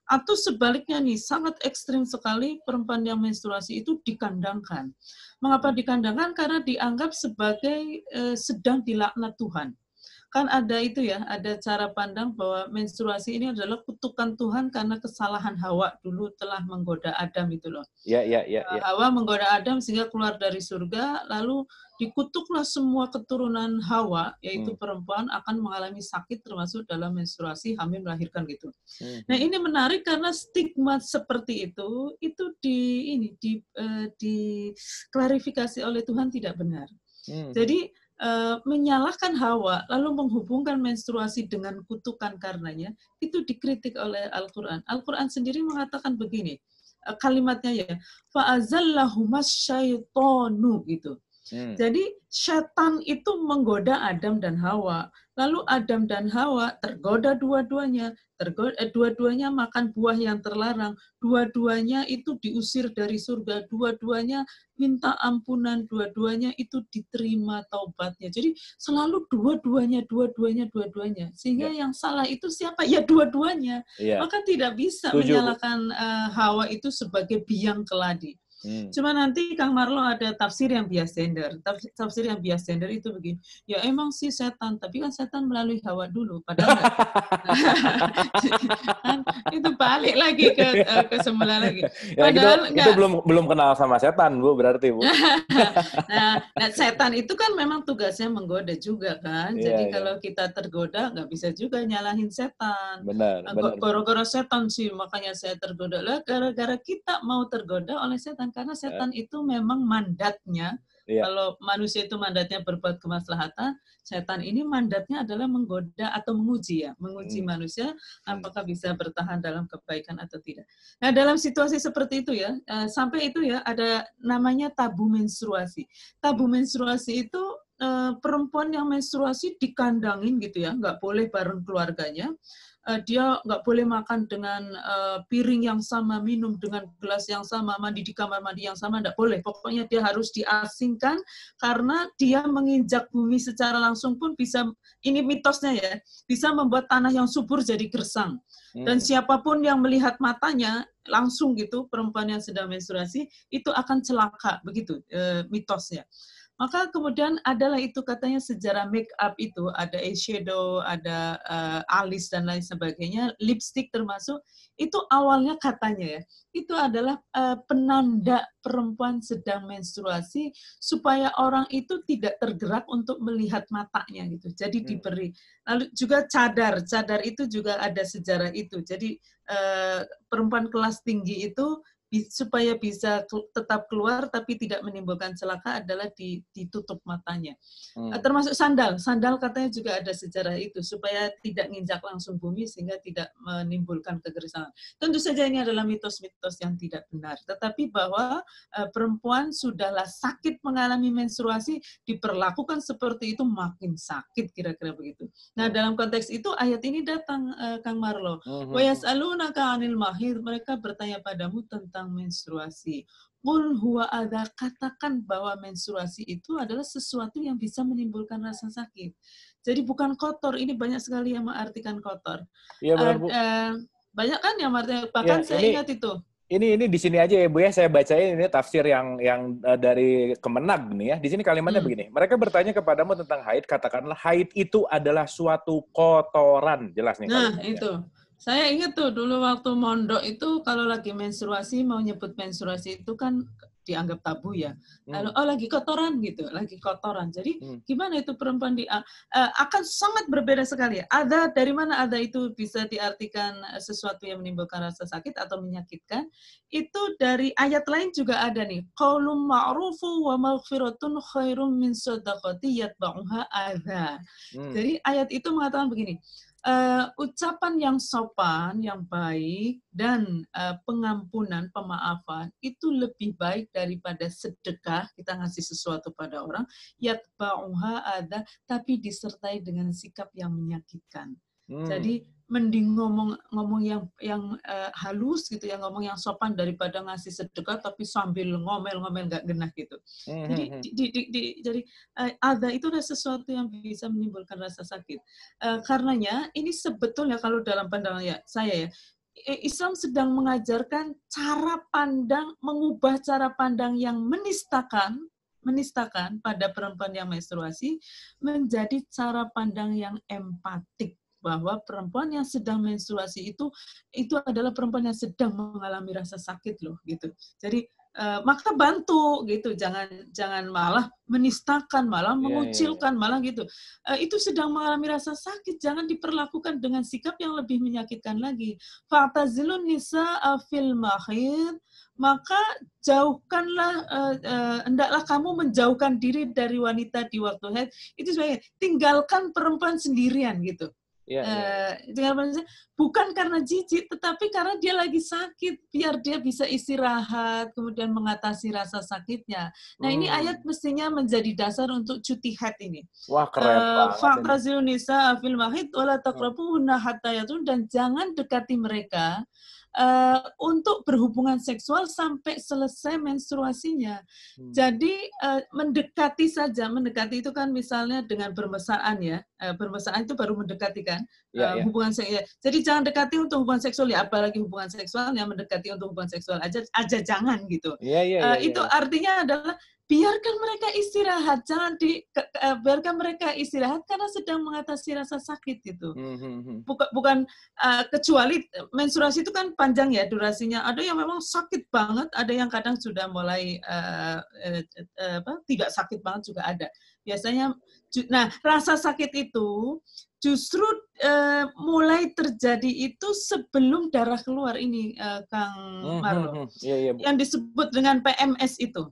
Atau sebaliknya nih, sangat ekstrim sekali perempuan yang menstruasi itu dikandangkan. Mengapa dikandangkan? Karena dianggap sebagai sedang dilaknat Tuhan. Kan ada itu ya, ada cara pandang bahwa menstruasi ini adalah kutukan Tuhan karena kesalahan Hawa dulu telah menggoda Adam itu loh. Ya. Hawa menggoda Adam sehingga keluar dari surga, lalu dikutuklah semua keturunan Hawa, yaitu perempuan akan mengalami sakit termasuk dalam menstruasi, hamil, melahirkan gitu. Nah ini menarik karena stigma seperti itu diklarifikasi oleh Tuhan tidak benar. Jadi menyalahkan Hawa, lalu menghubungkan menstruasi dengan kutukan karenanya, itu dikritik oleh Al-Quran. Al-Quran sendiri mengatakan begini, kalimatnya ya, fa'azallahumas syaitonu gitu. Jadi setan itu menggoda Adam dan Hawa. Lalu Adam dan Hawa tergoda dua-duanya. Dua-duanya makan buah yang terlarang. Dua-duanya itu diusir dari surga. Dua-duanya minta ampunan. Dua-duanya itu diterima taubatnya. Jadi selalu dua-duanya. Sehingga yang salah itu siapa? Ya dua-duanya. Maka tidak bisa menyalahkan Hawa itu sebagai biang keladi. Cuma nanti Kang Marlo ada tafsir yang bias gender. Tafsir yang bias gender itu begini, ya emang sih setan, tapi kan setan melalui Hawa dulu, padahal kan itu balik lagi ke semula lagi. Padahal ya, itu belum kenal sama setan, Bu, berarti, Bu. nah, setan itu kan memang tugasnya menggoda juga kan. Jadi kalau kita tergoda nggak bisa juga nyalahin setan. Benar. Gara-gara setan sih makanya saya tergoda. Lah gara-gara kita mau tergoda oleh setan. Karena setan itu memang mandatnya, kalau manusia itu mandatnya berbuat kemaslahatan, setan ini mandatnya adalah menggoda atau menguji manusia apakah bisa bertahan dalam kebaikan atau tidak. Nah dalam situasi seperti itu ya, sampai itu ya ada namanya tabu menstruasi. Tabu menstruasi itu perempuan yang menstruasi dikandangin gitu ya, nggak boleh bareng keluarganya. dia nggak boleh makan dengan piring yang sama, minum dengan gelas yang sama, mandi di kamar mandi yang sama, nggak boleh. Pokoknya dia harus diasingkan karena dia menginjak bumi secara langsung pun bisa, ini mitosnya ya, bisa membuat tanah yang subur jadi gersang. Dan siapapun yang melihat matanya langsung gitu, perempuan yang sedang menstruasi, itu akan celaka, begitu mitosnya. Maka kemudian adalah itu katanya sejarah make up itu, ada eyeshadow, ada alis dan lain sebagainya, lipstick termasuk, itu awalnya katanya ya, itu adalah penanda perempuan sedang menstruasi supaya orang itu tidak tergerak untuk melihat matanya gitu. Jadi diberi. Lalu juga cadar itu juga ada sejarah itu. Jadi perempuan kelas tinggi itu supaya bisa tetap keluar tapi tidak menimbulkan celaka adalah ditutup matanya. Termasuk sandal katanya juga ada sejarah itu supaya tidak nginjak langsung bumi sehingga tidak menimbulkan kegerisangan. Tentu saja ini adalah mitos-mitos yang tidak benar, tetapi bahwa perempuan sudahlah sakit mengalami menstruasi diperlakukan seperti itu makin sakit, kira-kira begitu. Nah, dalam konteks itu ayat ini datang, Kang Marlo. Wa yas'alunaka 'anil mahid, mereka bertanya padamu tentang menstruasi. Qul huwa adza, katakan bahwa menstruasi itu adalah sesuatu yang bisa menimbulkan rasa sakit. Jadi bukan kotor, ini banyak sekali yang mengartikan kotor. Iya benar, Bu. Banyak kan yang artinya, bahkan saya ingat itu. Ini di sini aja ya Bu ya, saya bacain ini tafsir yang dari Kemenag nih ya. Di sini kalimatnya begini. Mereka bertanya kepadamu tentang haid, katakanlah haid itu adalah suatu kotoran. Jelas nih kalimatnya. Nah, itu. Saya ingat tuh dulu waktu mondok itu kalau lagi menstruasi, mau nyebut menstruasi itu kan dianggap tabu ya. Lalu lagi kotoran gitu, lagi kotoran. Jadi gimana itu perempuan akan sangat berbeda sekali. Ada dari mana ada itu bisa diartikan sesuatu yang menimbulkan rasa sakit atau menyakitkan. Itu dari ayat lain juga ada nih. Qaulun ma'rufu wa maghfiratun khairum min shadaqati yatba'uha adza. Jadi ayat itu mengatakan begini. Ucapan yang sopan, yang baik, dan pengampunan, pemaafan, itu lebih baik daripada sedekah, kita ngasih sesuatu pada orang, yatba'uha ada, tapi disertai dengan sikap yang menyakitkan. Jadi mending ngomong yang halus gitu ya, ngomong yang sopan daripada ngasih sedekah tapi sambil ngomel-ngomel nggak genah gitu. Jadi ada itu adalah sesuatu yang bisa menimbulkan rasa sakit. Karenanya ini sebetulnya kalau dalam pandangan saya ya, Islam sedang mengajarkan cara pandang, mengubah cara pandang yang menistakan pada perempuan yang menstruasi menjadi cara pandang yang empatik, bahwa perempuan yang sedang menstruasi itu adalah perempuan yang sedang mengalami rasa sakit loh gitu. Jadi maka bantu gitu, jangan malah menistakan, malah mengucilkan, malah gitu. Itu sedang mengalami rasa sakit, jangan diperlakukan dengan sikap yang lebih menyakitkan lagi. Fa'tazilun nisa'a fil mahid, maka jauhkanlah, hendaklah kamu menjauhkan diri dari wanita di waktu haid. Itu sebenarnya tinggalkan perempuan sendirian gitu. Bukan karena jijik, tetapi karena dia lagi sakit, biar dia bisa istirahat, kemudian mengatasi rasa sakitnya. Nah, ini ayat mestinya menjadi dasar untuk cuti haid ini. Wah, keren banget. Fa'tazilun nisa'a fil mahid wa la taqrabuhunna hatta yatun, dan jangan dekati mereka untuk berhubungan seksual sampai selesai menstruasinya. Jadi mendekati saja, mendekati itu kan misalnya dengan bermesraan ya, bermesraan itu baru mendekati kan, hubungan seksual. Jadi jangan dekati untuk hubungan seksual ya, apalagi hubungan seksual yang mendekati untuk hubungan seksual aja jangan gitu. Itu artinya adalah biarkan mereka istirahat, biarkan mereka istirahat karena sedang mengatasi rasa sakit gitu. Bukan kecuali menstruasi itu kan panjang ya durasinya. Ada yang memang sakit banget, ada yang kadang sudah mulai tidak sakit banget juga ada. Biasanya, nah rasa sakit itu justru mulai terjadi itu sebelum darah keluar ini, Kang Marlo, yang disebut dengan PMS itu.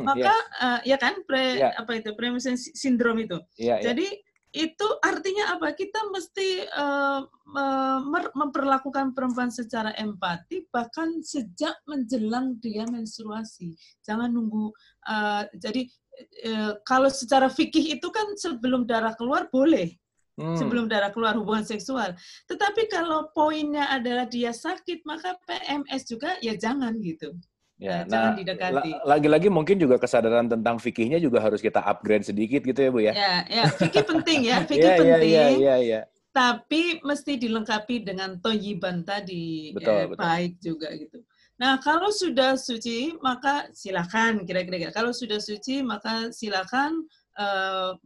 Maka ya kan, premenstruation syndrome itu. Jadi itu artinya apa? Kita mesti memperlakukan perempuan secara empati bahkan sejak menjelang dia menstruasi. Jangan nunggu. Jadi kalau secara fikih itu kan sebelum darah keluar boleh. sebelum darah keluar hubungan seksual. Tetapi kalau poinnya adalah dia sakit, maka PMS juga ya jangan gitu. Ya, Jangan nah didekati. lagi-lagi mungkin juga kesadaran tentang fikihnya juga harus kita upgrade sedikit gitu ya Bu ya. Ya, fikih penting ya, fikih Iya, penting. iya. Tapi mesti dilengkapi dengan toyiban tadi, Betul. baik juga gitu. Nah, kalau sudah suci, maka silakan kira-kira. Kalau sudah suci, maka silakan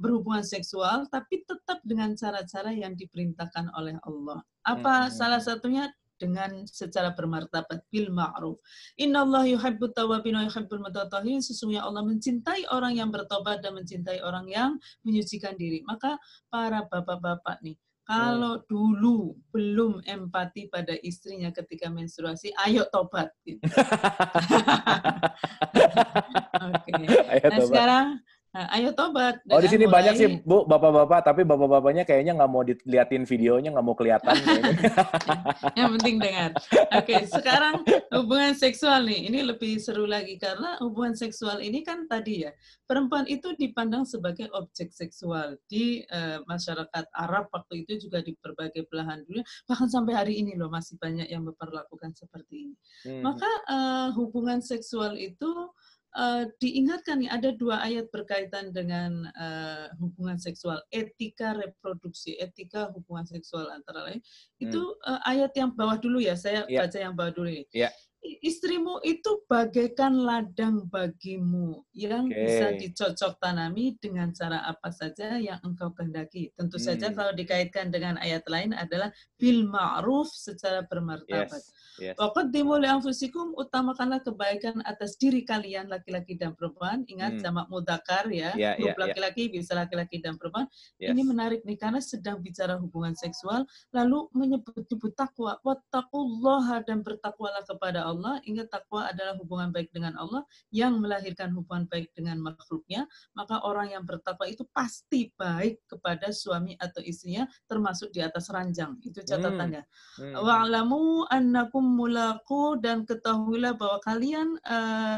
berhubungan seksual, tapi tetap dengan cara-cara yang diperintahkan oleh Allah. Apa salah satunya? Dengan secara bermartabat, bil ma'ruf. Innallaha yuhibbut tawwabin wa yuhibbul mutatahhirin. Sesungguhnya Allah mencintai orang yang bertobat dan mencintai orang yang menyucikan diri. Maka para bapak-bapak nih, kalau dulu belum empati pada istrinya ketika menstruasi, ayo tobat. Gitu. Oke. Nah sekarang, ayo tobat. Oh di sini banyak sih Bu, bapak-bapak, tapi bapak-bapaknya kayaknya nggak mau diliatin videonya, nggak mau kelihatan. Yang penting dengar. Oke, sekarang hubungan seksual nih, ini lebih seru lagi karena hubungan seksual ini kan tadi ya, perempuan itu dipandang sebagai objek seksual di masyarakat Arab waktu itu juga di berbagai belahan dunia, bahkan sampai hari ini loh masih banyak yang memperlakukan seperti ini. Maka hubungan seksual itu diingatkan nih ada 2 ayat berkaitan dengan hubungan seksual, etika reproduksi, etika hubungan seksual antara lain. Itu ayat yang bawah dulu ya, saya baca yang bawah dulu ini. Istrimu itu bagaikan ladang bagimu yang bisa dicocok tanami dengan cara apa saja yang engkau kehendaki. Tentu saja kalau dikaitkan dengan ayat lain adalah bil ma'ruf secara bermartabat. Waqaddimu li anfusikum, utamakanlah kebaikan atas diri kalian laki-laki dan perempuan. Ingat jamak mudzakkar ya, grup laki-laki bisa laki-laki dan perempuan. Ini menarik nih karena sedang bicara hubungan seksual lalu menyebut-nyebut takwa. Wattaqullaha, dan bertakwalah kepada Allah. Ingat takwa adalah hubungan baik dengan Allah yang melahirkan hubungan baik dengan makhluknya. Maka orang yang bertakwa itu pasti baik kepada suami atau istrinya termasuk di atas ranjang. Itu catatannya. Wa'lamu annakum mulaqu, dan ketahuilah bahwa kalian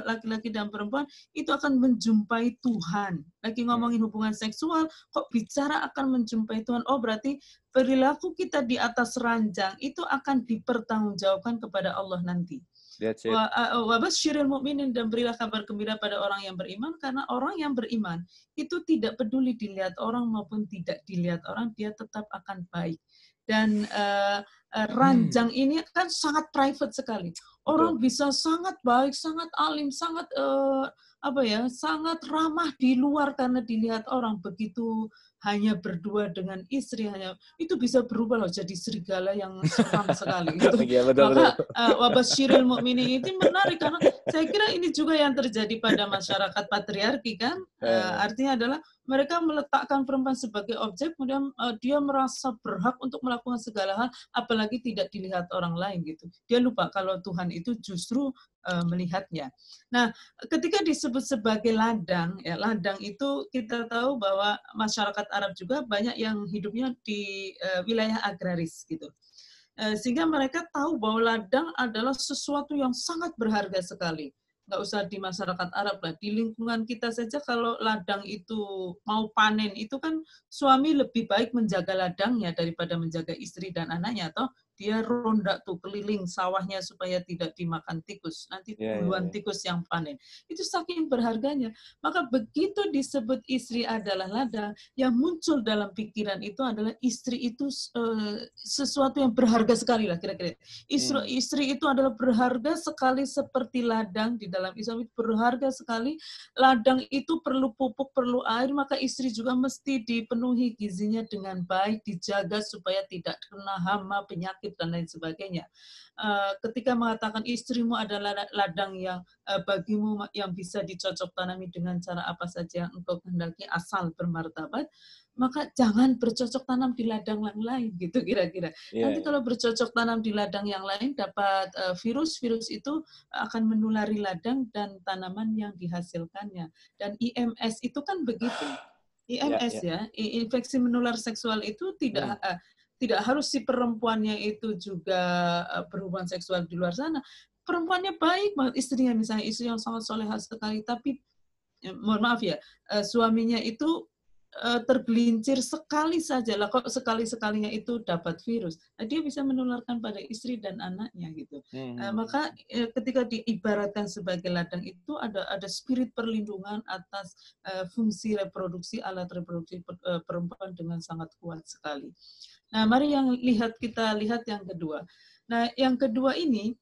laki-laki dan perempuan itu akan menjumpai Tuhan. Lagi ngomongin hubungan seksual kok bicara akan menjumpai Tuhan. Oh berarti perilaku kita di atas ranjang itu akan dipertanggungjawabkan kepada Allah nanti. Wabasyiril mu'minin, dan berilah kabar gembira pada orang yang beriman, karena orang yang beriman itu tidak peduli dilihat orang maupun tidak dilihat orang, dia tetap akan baik. Dan ranjang ini kan sangat private sekali. Orang bisa sangat baik, sangat alim, sangat sangat ramah di luar karena dilihat orang. Begitu hanya berdua dengan istri, itu bisa berubah loh jadi serigala yang seram sekali. Gitu. Maka wabasyiril mu'minin itu menarik karena saya kira ini juga yang terjadi pada masyarakat patriarki kan. Artinya adalah mereka meletakkan perempuan sebagai objek, kemudian dia merasa berhak untuk melakukan segala hal, apalagi tidak dilihat orang lain gitu. Dia lupa kalau Tuhan itu justru melihatnya. Nah, ketika disebut sebagai ladang, ya ladang itu kita tahu bahwa masyarakat Arab juga banyak yang hidupnya di wilayah agraris gitu. Sehingga mereka tahu bahwa ladang adalah sesuatu yang sangat berharga sekali. Nggak usah di masyarakat Arab lah, di lingkungan kita saja kalau ladang itu mau panen, itu kan suami lebih baik menjaga ladangnya daripada menjaga istri dan anaknya, atau dia ronda tuh keliling sawahnya supaya tidak dimakan tikus. Nanti puluhan tikus yang panen. Itu saking berharganya. Maka begitu disebut istri adalah ladang, yang muncul dalam pikiran itu adalah istri itu sesuatu yang berharga sekali lah kira-kira. Istri itu adalah berharga sekali seperti ladang di dalam Islam, itu berharga sekali. Ladang itu perlu pupuk, perlu air, maka istri juga mesti dipenuhi gizinya dengan baik, dijaga supaya tidak kena hama, penyakit, dan lain sebagainya. Ketika mengatakan istrimu adalah ladang yang bagimu yang bisa dicocok tanami dengan cara apa saja yang engkau kehendaki asal bermartabat, maka jangan bercocok tanam di ladang yang lain gitu kira-kira. Nanti kalau bercocok tanam di ladang yang lain dapat virus itu akan menulari ladang dan tanaman yang dihasilkannya. Dan IMS itu kan begitu. IMS ya, infeksi menular seksual itu tidak harus si perempuannya itu juga berhubungan seksual di luar sana. Perempuannya baik banget, istrinya misalnya istri yang sangat solehah sekali, tapi mohon maaf ya, suaminya itu tergelincir sekali saja lah, kok sekali-sekalinya itu dapat virus, nah, dia bisa menularkan pada istri dan anaknya gitu. Maka ketika diibaratkan sebagai ladang itu ada spirit perlindungan atas fungsi reproduksi, alat reproduksi perempuan dengan sangat kuat sekali. Nah, mari kita lihat yang kedua. Nah, yang kedua ini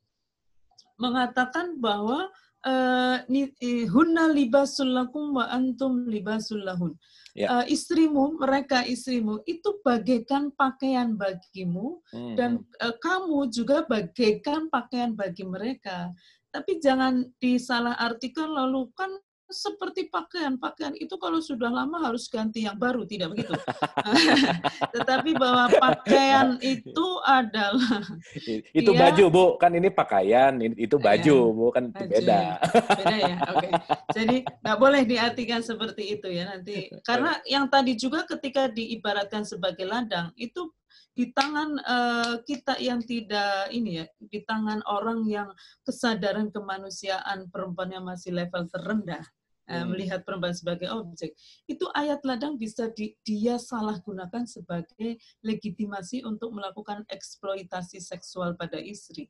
mengatakan bahwa hunna libasul lakum wa antum libasul lahun. Mereka istrimu itu bagaikan pakaian bagimu dan kamu juga bagaikan pakaian bagi mereka. Tapi jangan disalahartikan lalu kan seperti pakaian itu kalau sudah lama harus ganti yang baru, tidak begitu. Tetapi bahwa pakaian itu adalah itu baju, Bu, kan ini pakaian, itu baju, Bu, kan itu beda. Beda ya, oke. Jadi nggak boleh diartikan seperti itu ya nanti. Karena yang tadi juga ketika diibaratkan sebagai ladang itu di tangan kita yang tidak di tangan orang yang kesadaran kemanusiaan perempuannya masih level terendah. Melihat perempuan sebagai objek, itu ayat ladang bisa dia salah gunakan sebagai legitimasi untuk melakukan eksploitasi seksual pada istri.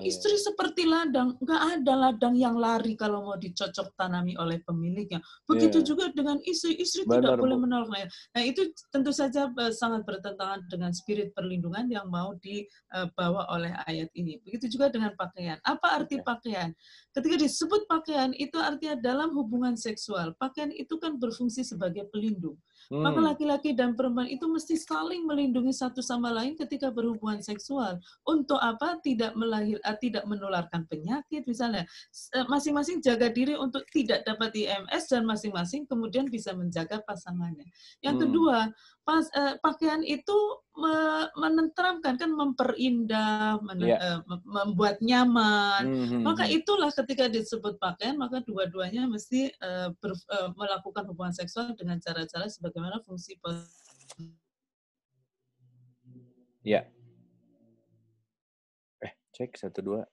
Istri seperti ladang, nggak ada ladang yang lari kalau mau dicocok tanami oleh pemiliknya. Begitu juga dengan istri tidak boleh menolaknya. Nah, itu tentu saja sangat bertentangan dengan spirit perlindungan yang mau dibawa oleh ayat ini. Begitu juga dengan pakaian. Apa arti pakaian? Ketika disebut pakaian, itu artinya dalam hubungan seksual. Pakaian itu kan berfungsi sebagai pelindung. Maka laki-laki dan perempuan itu mesti saling melindungi satu sama lain ketika berhubungan seksual. Untuk apa? Tidak menularkan penyakit, misalnya. Masing-masing jaga diri untuk tidak dapat IMS dan masing-masing kemudian bisa menjaga pasangannya. Yang kedua, pakaian itu menenteramkan, kan memperindah, membuat nyaman. Maka itulah ketika disebut pakaian, maka dua-duanya mesti melakukan hubungan seksual dengan cara-cara sebagaimana fungsi ya. Cek 1 2.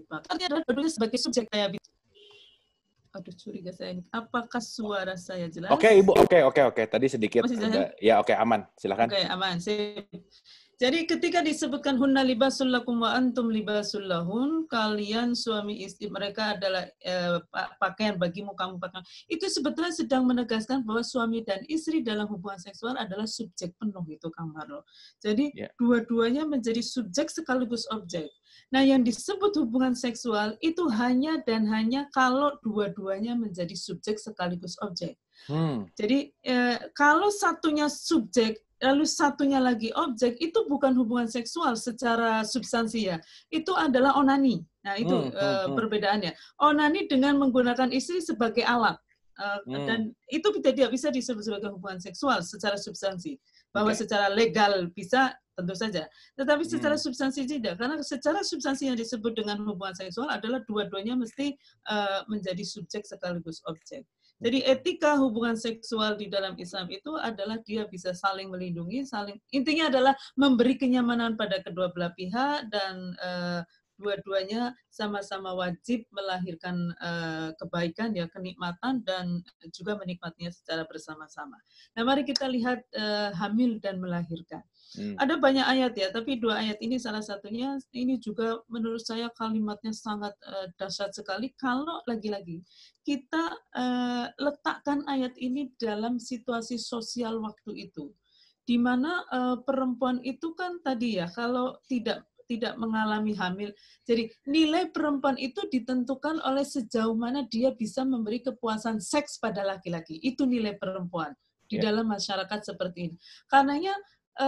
Artinya adalah dua-duanya sebagai subjek kayak. Aduh, curiga saya ini. Apakah suara saya jelas? Oke, Ibu. Oke. Tadi sedikit. Ya, oke, aman. Silakan. Oke, aman. Jadi ketika disebutkan hunna libasul lakum wa antum libasul lahun, kalian suami istri mereka adalah pakaian bagimu, kamu pakaian. Itu sebetulnya sedang menegaskan bahwa suami dan istri dalam hubungan seksual adalah subjek penuh itu, Kang Marlo. Jadi dua-duanya menjadi subjek sekaligus objek. Nah, yang disebut hubungan seksual itu hanya dan hanya kalau dua-duanya menjadi subjek sekaligus objek. Jadi kalau satunya subjek lalu satunya lagi objek, itu bukan hubungan seksual secara substansi ya. Itu adalah onani. Nah, itu perbedaannya. Onani dengan menggunakan istri sebagai alat. Dan itu tidak bisa disebut sebagai hubungan seksual secara substansi. Bahwa secara legal bisa, tentu saja. Tetapi secara substansi tidak. Karena secara substansi yang disebut dengan hubungan seksual adalah dua-duanya mesti menjadi subjek sekaligus objek. Jadi etika hubungan seksual di dalam Islam itu adalah dia bisa saling melindungi, intinya adalah memberi kenyamanan pada kedua belah pihak dan dua-duanya sama-sama wajib melahirkan kebaikan, ya, kenikmatan dan juga menikmatinya secara bersama-sama. Nah, mari kita lihat hamil dan melahirkan. Ada banyak ayat ya, tapi 2 ayat ini salah satunya, ini juga menurut saya kalimatnya sangat dahsyat sekali kalau lagi-lagi kita letakkan ayat ini dalam situasi sosial waktu itu, di mana perempuan itu kan tadi ya, kalau tidak mengalami hamil. Jadi nilai perempuan itu ditentukan oleh sejauh mana dia bisa memberi kepuasan seks pada laki-laki. Itu nilai perempuan di dalam masyarakat seperti ini. Karenanya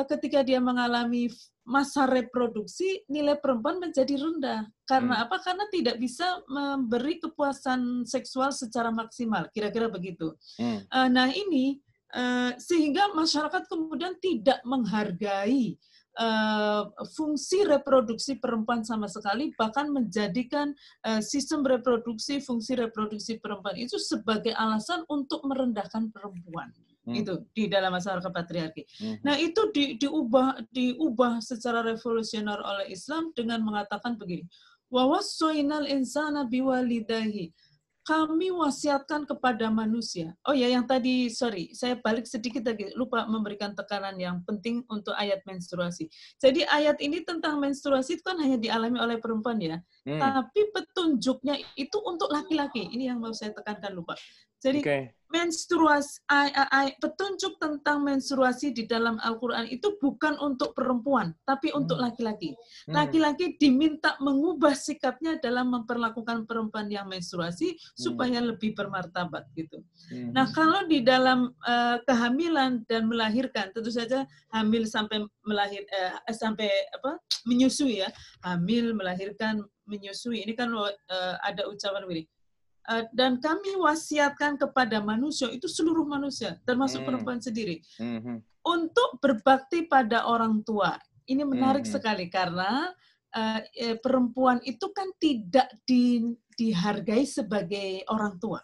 ketika dia mengalami masa reproduksi, nilai perempuan menjadi rendah. Karena apa? Karena tidak bisa memberi kepuasan seksual secara maksimal. Kira-kira begitu. Nah ini, sehingga masyarakat kemudian tidak menghargai fungsi reproduksi perempuan sama sekali, bahkan menjadikan sistem reproduksi, fungsi reproduksi perempuan itu sebagai alasan untuk merendahkan perempuan. Itu di dalam masyarakat patriarki. Nah, itu diubah secara revolusioner oleh Islam dengan mengatakan begini. Wa wassaynal insana biwalidayhi. Kami wasiatkan kepada manusia. Oh ya, yang tadi, sorry, saya balik sedikit lagi, lupa memberikan tekanan yang penting untuk ayat menstruasi. Jadi ayat ini tentang menstruasi itu kan hanya dialami oleh perempuan ya, tapi petunjuknya itu untuk laki-laki. Ini yang mau saya tekankan, lupa. Jadi menstruasi, petunjuk tentang menstruasi di dalam Al-Quran itu bukan untuk perempuan, tapi untuk laki-laki. Laki-laki diminta mengubah sikapnya dalam memperlakukan perempuan yang menstruasi supaya lebih bermartabat gitu. Nah, kalau di dalam kehamilan dan melahirkan, tentu saja hamil sampai menyusui ya, hamil, melahirkan, menyusui. Ini kan ada ucapan begini. Dan kami wasiatkan kepada manusia, itu seluruh manusia, termasuk perempuan sendiri, untuk berbakti pada orang tua. Ini menarik sekali karena perempuan itu kan tidak dihargai sebagai orang tua.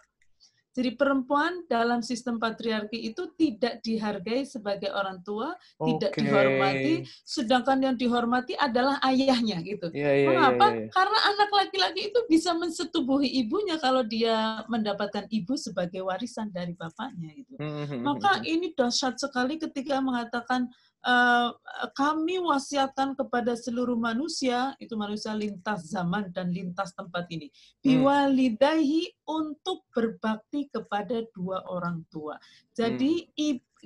Jadi perempuan dalam sistem patriarki itu tidak dihargai sebagai orang tua, tidak dihormati, sedangkan yang dihormati adalah ayahnya gitu. Mengapa? Karena anak laki-laki itu bisa mensetubuhi ibunya kalau dia mendapatkan ibu sebagai warisan dari bapaknya gitu. Maka ini dahsyat sekali ketika mengatakan kami wasiatkan kepada seluruh manusia, itu manusia lintas zaman dan lintas tempat ini, biwalidayhi, untuk berbakti kepada dua orang tua. Jadi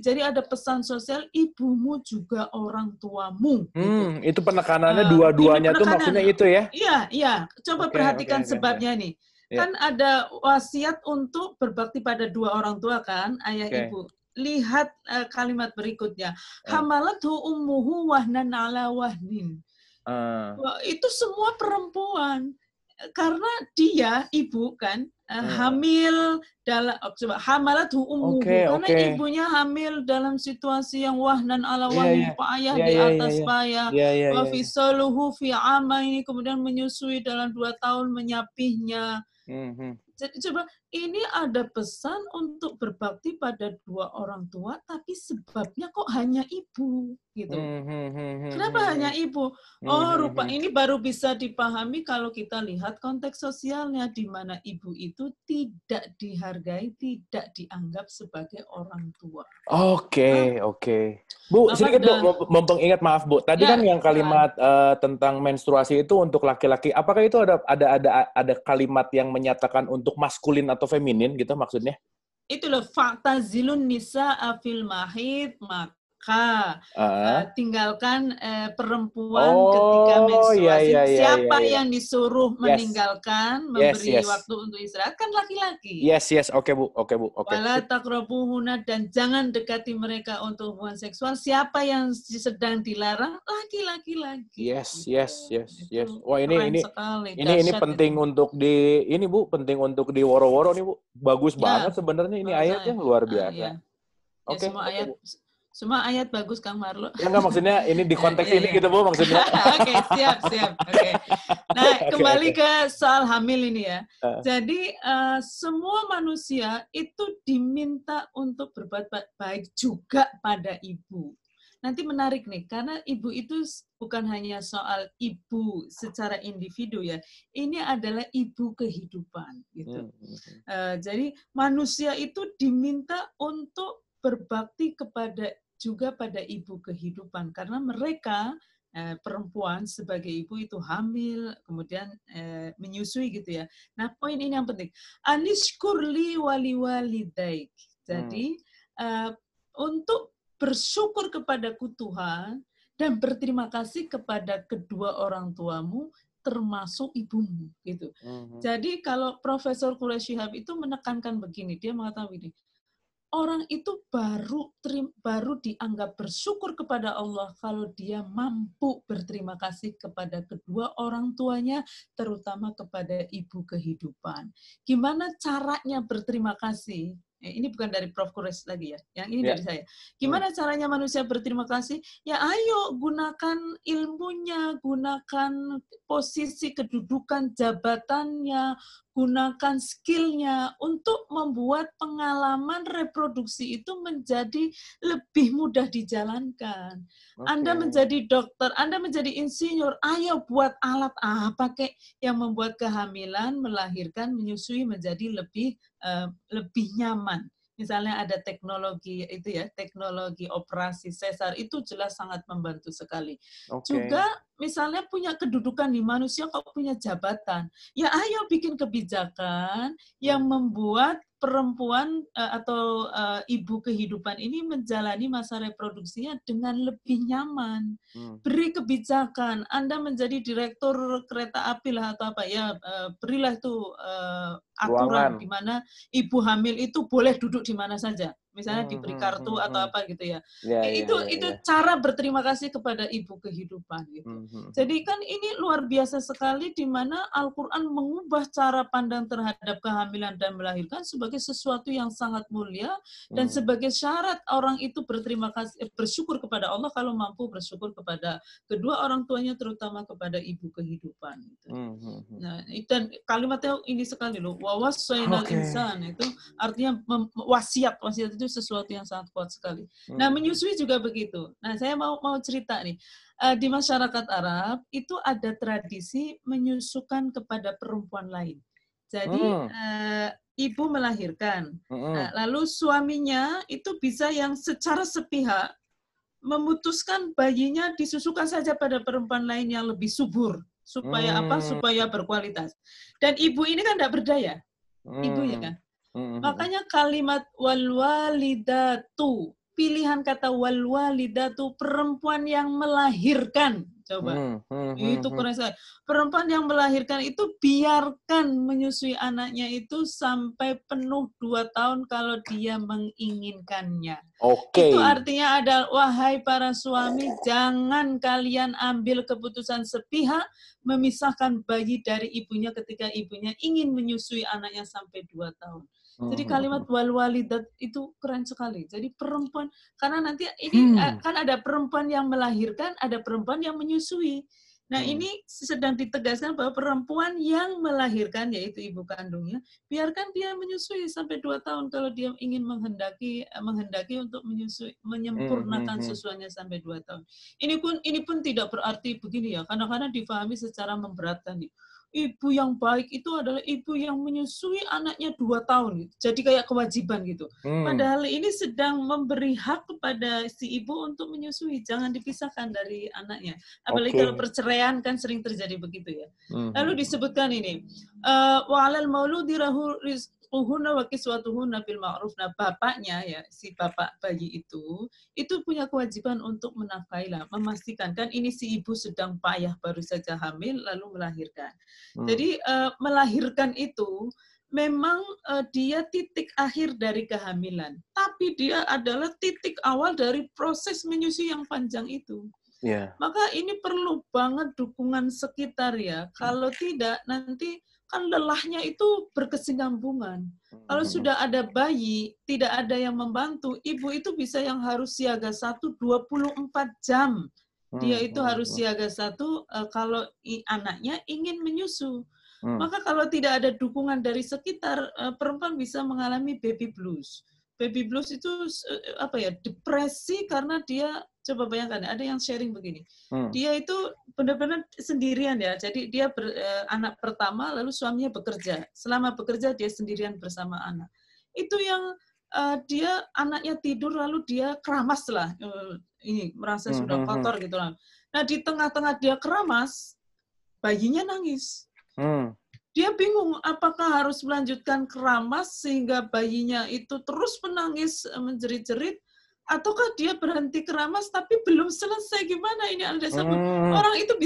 jadi ada pesan sosial, ibumu juga orang tuamu. Gitu. Itu penekanannya dua-duanya tuh maksudnya itu ya? Iya. Coba perhatikan sebabnya nih. Kan ada wasiat untuk berbakti pada dua orang tua kan, ayah ibu. Lihat kalimat berikutnya. Hamalathu ummuhu wahnan ala wahnin. Itu semua perempuan. Karena dia, ibu kan, hamil dalam, coba, hamalathu ummuhu. Karena ibunya hamil dalam situasi yang wahnan ala wahnin, payah di atas payah. Wa fisaluhu fi amaini, kemudian menyusui dalam 2 tahun, menyapihnya. Jadi coba, ini ada pesan untuk berbakti pada dua orang tua, tapi sebabnya kok hanya ibu, gitu. Kenapa hanya ibu? Oh, rupa ini baru bisa dipahami kalau kita lihat konteks sosialnya, di mana ibu itu tidak dihargai, tidak dianggap sebagai orang tua. Oke. Bu, sedikit Bu, mumpung ingat, maaf Bu. Tadi kan yang kalimat tentang menstruasi itu untuk laki-laki. Apakah itu ada kalimat yang menyatakan untuk maskulin atau feminin gitu maksudnya? Itu loh, fa'tazilun nisa'a fil mahid, maka tinggalkan perempuan ketika menstruasi. Siapa yang disuruh meninggalkan, memberi waktu untuk istirahat? Kan laki-laki. Yes. Oke Bu. Wala taqrabuhunna, dan jangan dekati mereka untuk hubungan seksual. Siapa yang sedang dilarang? Laki-laki lagi. Yes. Wah, ini penting itu untuk penting untuk di woro-woro nih Bu. Bagus banget sebenarnya ini ayatnya, luar biasa. Oke. Semua ayat bagus, Kang Marlo. Ya enggak, maksudnya ini di konteks ini gitu Bu maksudnya. Oke, siap. Oke. Nah, kembali ke soal hamil ini ya. Jadi semua manusia itu diminta untuk berbuat baik juga pada ibu. Nanti menarik nih, karena ibu itu bukan hanya soal ibu secara individu ya. Ini adalah ibu kehidupan gitu. Jadi manusia itu diminta untuk berbakti juga pada ibu kehidupan, karena mereka perempuan sebagai ibu itu hamil, kemudian menyusui gitu ya. Nah, poin ini yang penting. Anishkurli waliwalidaik. Jadi untuk bersyukur kepadaku Tuhan dan berterima kasih kepada kedua orang tuamu, termasuk ibumu gitu. Jadi kalau Profesor Quraish Shihab itu menekankan begini, dia mengatakan begini, orang itu baru dianggap bersyukur kepada Allah kalau dia mampu berterima kasih kepada kedua orang tuanya, terutama kepada ibu kehidupan. Gimana caranya berterima kasih? Ini bukan dari Prof. Quraish lagi ya, yang ini dari saya. Gimana caranya manusia berterima kasih? Ya ayo gunakan ilmunya, gunakan posisi kedudukan jabatannya, gunakan skillnya untuk membuat pengalaman reproduksi itu menjadi lebih mudah dijalankan. Anda menjadi dokter, Anda menjadi insinyur, ayo buat alat apa kek yang membuat kehamilan, melahirkan, menyusui menjadi lebih nyaman. Misalnya ada teknologi itu ya, teknologi operasi sesar itu jelas sangat membantu sekali. Juga misalnya punya kedudukan di manusia kok punya jabatan. Ya ayo bikin kebijakan yang membuat perempuan atau ibu kehidupan ini menjalani masa reproduksinya dengan lebih nyaman. Beri kebijakan. Anda menjadi direktur kereta api lah atau apa ya, berilah itu aturan di mana ibu hamil itu boleh duduk di mana saja. Misalnya diberi kartu atau apa gitu ya. Itu cara berterima kasih kepada ibu kehidupan gitu. Jadi kan ini luar biasa sekali di mana Al-Qur'an mengubah cara pandang terhadap kehamilan dan melahirkan sebagai sesuatu yang sangat mulia dan sebagai syarat orang itu berterima kasih, bersyukur kepada Allah kalau mampu bersyukur kepada kedua orang tuanya terutama kepada ibu kehidupan gitu. Nah, dan kalimatnya ini sekali loh, wawasainal insan itu artinya wasiat itu sesuatu yang sangat kuat sekali. Nah, menyusui juga begitu. Nah, saya mau cerita nih. Di masyarakat Arab itu ada tradisi menyusukan kepada perempuan lain. Jadi ibu melahirkan, lalu suaminya itu bisa yang secara sepihak memutuskan bayinya disusukan saja pada perempuan lain yang lebih subur supaya apa? Supaya berkualitas. Dan ibu ini kan tidak berdaya, ibu ya. Makanya kalimat walwalidatu, pilihan kata walwalidatu, perempuan yang melahirkan. Coba, itu keren sekali. Perempuan yang melahirkan itu biarkan menyusui anaknya itu sampai penuh 2 tahun kalau dia menginginkannya. Itu artinya adalah, wahai para suami, jangan kalian ambil keputusan sepihak memisahkan bayi dari ibunya ketika ibunya ingin menyusui anaknya sampai 2 tahun. Jadi kalimat wal-walidat itu keren sekali. Jadi perempuan, karena nanti ini kan ada perempuan yang melahirkan, ada perempuan yang menyusui. Nah ini sedang ditegaskan bahwa perempuan yang melahirkan, yaitu ibu kandungnya, biarkan dia menyusui sampai 2 tahun kalau dia ingin menghendaki untuk menyusui, menyempurnakan susuannya sampai 2 tahun. Ini pun tidak berarti begini ya, kadang-kadang difahami secara memberatkan nih. Ibu yang baik itu adalah ibu yang menyusui anaknya 2 tahun gitu. Jadi kayak kewajiban gitu. Padahal ini sedang memberi hak kepada si ibu untuk menyusui, jangan dipisahkan dari anaknya. Apalagi kalau perceraian kan sering terjadi begitu ya. Lalu disebutkan ini, wa 'alal mauludi lahu rizquhunna wa kiswatuhunna bil ma'ruf. Nah, bapaknya ya, si bapak bayi itu punya kewajiban untuk menafkahi lah, memastikan kan ini si ibu sedang payah baru saja hamil lalu melahirkan. Jadi melahirkan itu memang dia titik akhir dari kehamilan, tapi dia adalah titik awal dari proses menyusui yang panjang itu. Maka ini perlu banget dukungan sekitar ya. Kalau tidak nanti kan lelahnya itu berkesinambungan. Kalau sudah ada bayi, tidak ada yang membantu, ibu itu bisa yang harus siaga 1 24 jam. Dia itu harus siaga 1 kalau anaknya ingin menyusu. Maka kalau tidak ada dukungan dari sekitar, perempuan bisa mengalami baby blues. Baby blues itu apa ya, depresi karena dia, coba bayangkan, ada yang sharing begini. Dia itu benar-benar sendirian ya. Jadi dia anak pertama lalu suaminya bekerja. Selama bekerja dia sendirian bersama anak. Itu yang dia anaknya tidur lalu dia keramas lah. Ini merasa sudah kotor gitu lah. Nah, di tengah-tengah dia keramas, bayinya nangis. Dia bingung apakah harus melanjutkan keramas sehingga bayinya itu terus menangis menjerit-jerit, ataukah dia berhenti keramas tapi belum selesai, gimana ini Anda sebut. Orang itu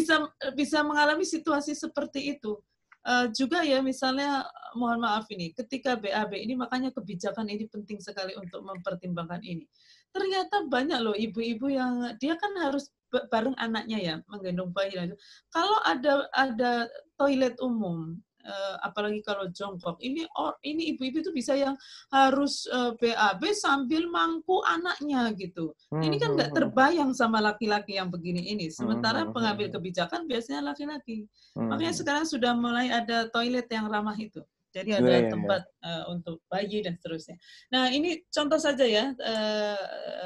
bisa mengalami situasi seperti itu. Juga ya misalnya, mohon maaf ini, ketika BAB ini, makanya kebijakan ini penting sekali untuk mempertimbangkan ini. Ternyata banyak loh ibu-ibu yang dia kan harus bareng anaknya ya, menggendong bayi. Kalau ada toilet umum, apalagi kalau jongkok, ini ibu-ibu itu bisa yang harus BAB sambil mangku anaknya gitu. Ini kan nggak terbayang sama laki-laki yang begini ini. Sementara pengambil kebijakan biasanya laki-laki. Makanya sekarang sudah mulai ada toilet yang ramah itu. Jadi ada tempat untuk bayi dan seterusnya. Nah, ini contoh saja ya,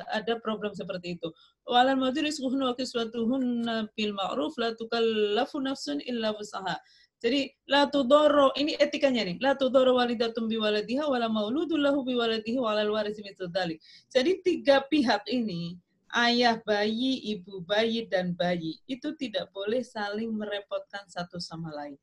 ada problem seperti itu. Walal maudi rizquhunna wa kiswatuhunna bil ma'ruf la tukallafu nafsun illa wus'aha. Jadi la tudorro, ini etikanya nih, la tudorro walidatun biwaladiha wala mauludun lahu biwaladihi walal warisi mithlu dzalik. Jadi 3 pihak ini, ayah bayi, ibu bayi, dan bayi, itu tidak boleh saling merepotkan satu sama lain.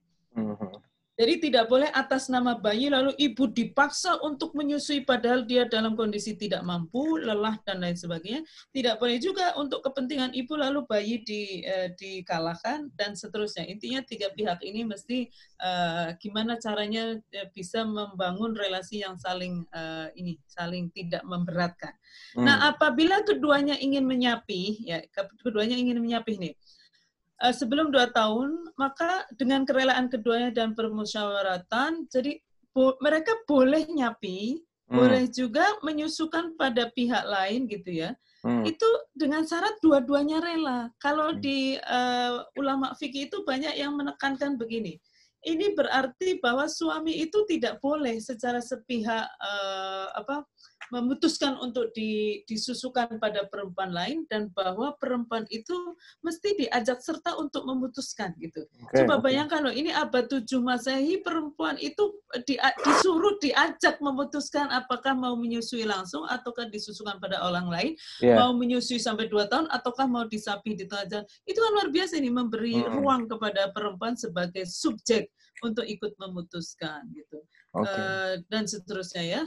Jadi tidak boleh atas nama bayi lalu ibu dipaksa untuk menyusui padahal dia dalam kondisi tidak mampu, lelah, dan lain sebagainya. Tidak boleh juga untuk kepentingan ibu lalu bayi dikalahkan dan seterusnya. Intinya 3 pihak ini mesti gimana caranya bisa membangun relasi yang saling saling tidak memberatkan. Nah, apabila keduanya ingin menyapih, ya keduanya ingin menyapih nih. Sebelum 2 tahun, maka dengan kerelaan keduanya dan permusyawaratan, jadi mereka boleh nyapi, boleh juga menyusukan pada pihak lain gitu ya. Itu dengan syarat dua-duanya rela. Kalau di ulama fikih itu banyak yang menekankan begini. Ini berarti bahwa suami itu tidak boleh secara sepihak memutuskan untuk disusukan pada perempuan lain dan bahwa perempuan itu mesti diajak serta untuk memutuskan gitu. Coba bayangkan loh, ini abad 7 Masehi perempuan itu disuruh diajak memutuskan apakah mau menyusui langsung ataukah disusukan pada orang lain, mau menyusui sampai 2 tahun ataukah mau disapi di tengah jalan. Itu kan luar biasa ini, memberi ruang kepada perempuan sebagai subjek untuk ikut memutuskan gitu. Dan seterusnya ya.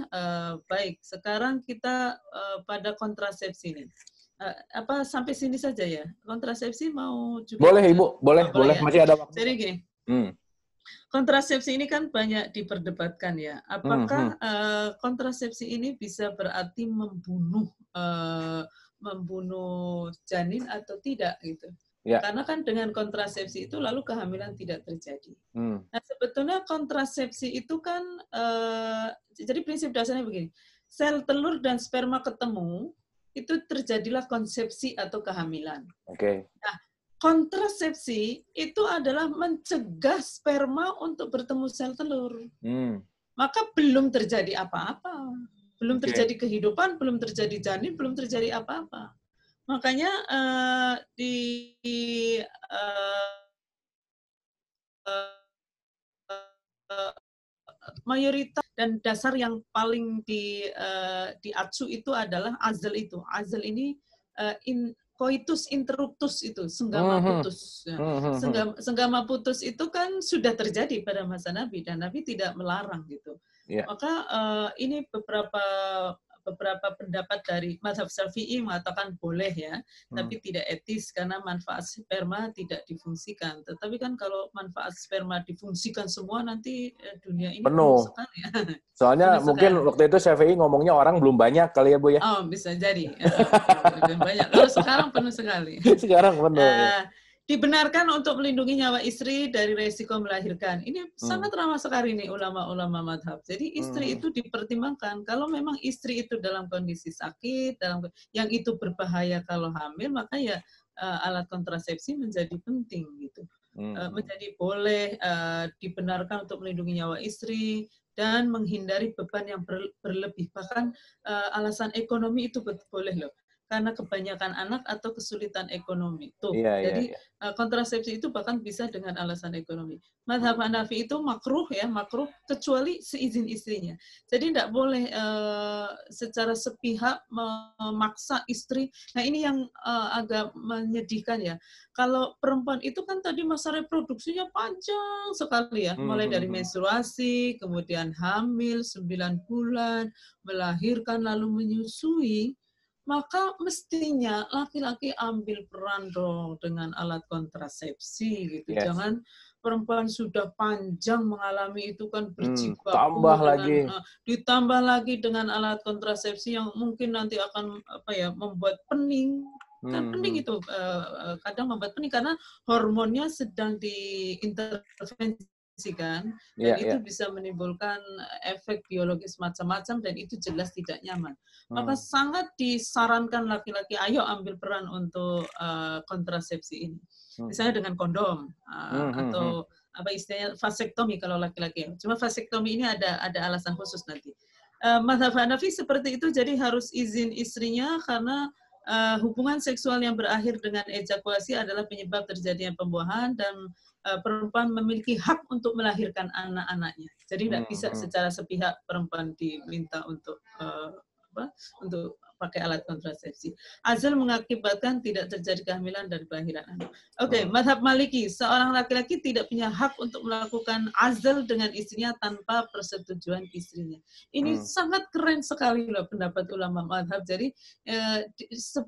Baik, sekarang kita pada kontrasepsi nih. Sampai sini saja ya. Kontrasepsi mau juga? Boleh Ibu, boleh ya? Masih ada waktu. Jadi gini, kontrasepsi ini kan banyak diperdebatkan ya. Apakah kontrasepsi ini bisa berarti membunuh janin atau tidak gitu? Ya. Karena kan dengan kontrasepsi itu lalu kehamilan tidak terjadi. Nah, sebetulnya kontrasepsi itu kan, jadi prinsip dasarnya begini, sel telur dan sperma ketemu, itu terjadilah konsepsi atau kehamilan. Nah, kontrasepsi itu adalah mencegah sperma untuk bertemu sel telur. Maka belum terjadi apa-apa. Belum terjadi kehidupan, belum terjadi janin, belum terjadi apa-apa. Makanya mayoritas dan dasar yang paling diacu itu adalah azal itu. Azal ini coitus interruptus itu, senggama putus. Senggama putus itu kan sudah terjadi pada masa Nabi dan Nabi tidak melarang gitu. Maka ini beberapa pendapat dari mazhab Syafi'i mengatakan boleh ya, tapi tidak etis karena manfaat sperma tidak difungsikan. Tetapi kan kalau manfaat sperma difungsikan semua nanti dunia ini penuh sekali ya. Soalnya penuh mungkin sekali. Waktu itu Syafi'i ngomongnya orang belum banyak kali ya Bu ya. Oh, bisa jadi. Belum banyak. Kalau sekarang penuh sekali. Sekarang penuh. Dibenarkan untuk melindungi nyawa istri dari resiko melahirkan. Ini sangat ramah sekali nih ulama-ulama madhab. Jadi istri itu dipertimbangkan. Kalau memang istri itu dalam kondisi sakit, yang itu berbahaya kalau hamil, maka ya alat kontrasepsi menjadi penting gitu. Menjadi boleh dibenarkan untuk melindungi nyawa istri dan menghindari beban yang berlebih. Bahkan alasan ekonomi itu boleh loh. Karena kebanyakan anak atau kesulitan ekonomi. Jadi kontrasepsi itu bahkan bisa dengan alasan ekonomi. Mazhab Hanafi itu makruh ya, makruh kecuali seizin istrinya. Jadi tidak boleh secara sepihak memaksa istri. Nah ini yang agak menyedihkan ya. Kalau perempuan itu kan tadi masa reproduksinya panjang sekali ya, mulai dari menstruasi, kemudian hamil 9 bulan, melahirkan lalu menyusui. Maka mestinya laki-laki ambil peran dong dengan alat kontrasepsi gitu. Jangan perempuan sudah panjang mengalami itu kan berjibaku ditambah lagi dengan alat kontrasepsi yang mungkin nanti akan membuat pening. Kan pening itu kadang membuat pening karena hormonnya sedang diintervensi kan, dan itu bisa menimbulkan efek biologis macam-macam dan itu jelas tidak nyaman. Maka sangat disarankan laki-laki, ayo ambil peran untuk kontrasepsi ini. Misalnya dengan kondom atau apa istilahnya vasektomi kalau laki-laki. Cuma vasektomi ini ada alasan khusus nanti. Mazhab Hanafi seperti itu, jadi harus izin istrinya karena hubungan seksual yang berakhir dengan ejakulasi adalah penyebab terjadinya pembuahan dan perempuan memiliki hak untuk melahirkan anak-anaknya. Jadi tidak bisa secara sepihak perempuan diminta untuk untuk pakai alat kontrasepsi. Azal mengakibatkan tidak terjadi kehamilan dan kelahiran anak. Mazhab Maliki, seorang laki-laki tidak punya hak untuk melakukan azal dengan istrinya tanpa persetujuan istrinya. Ini sangat keren sekali loh pendapat ulama mazhab. Jadi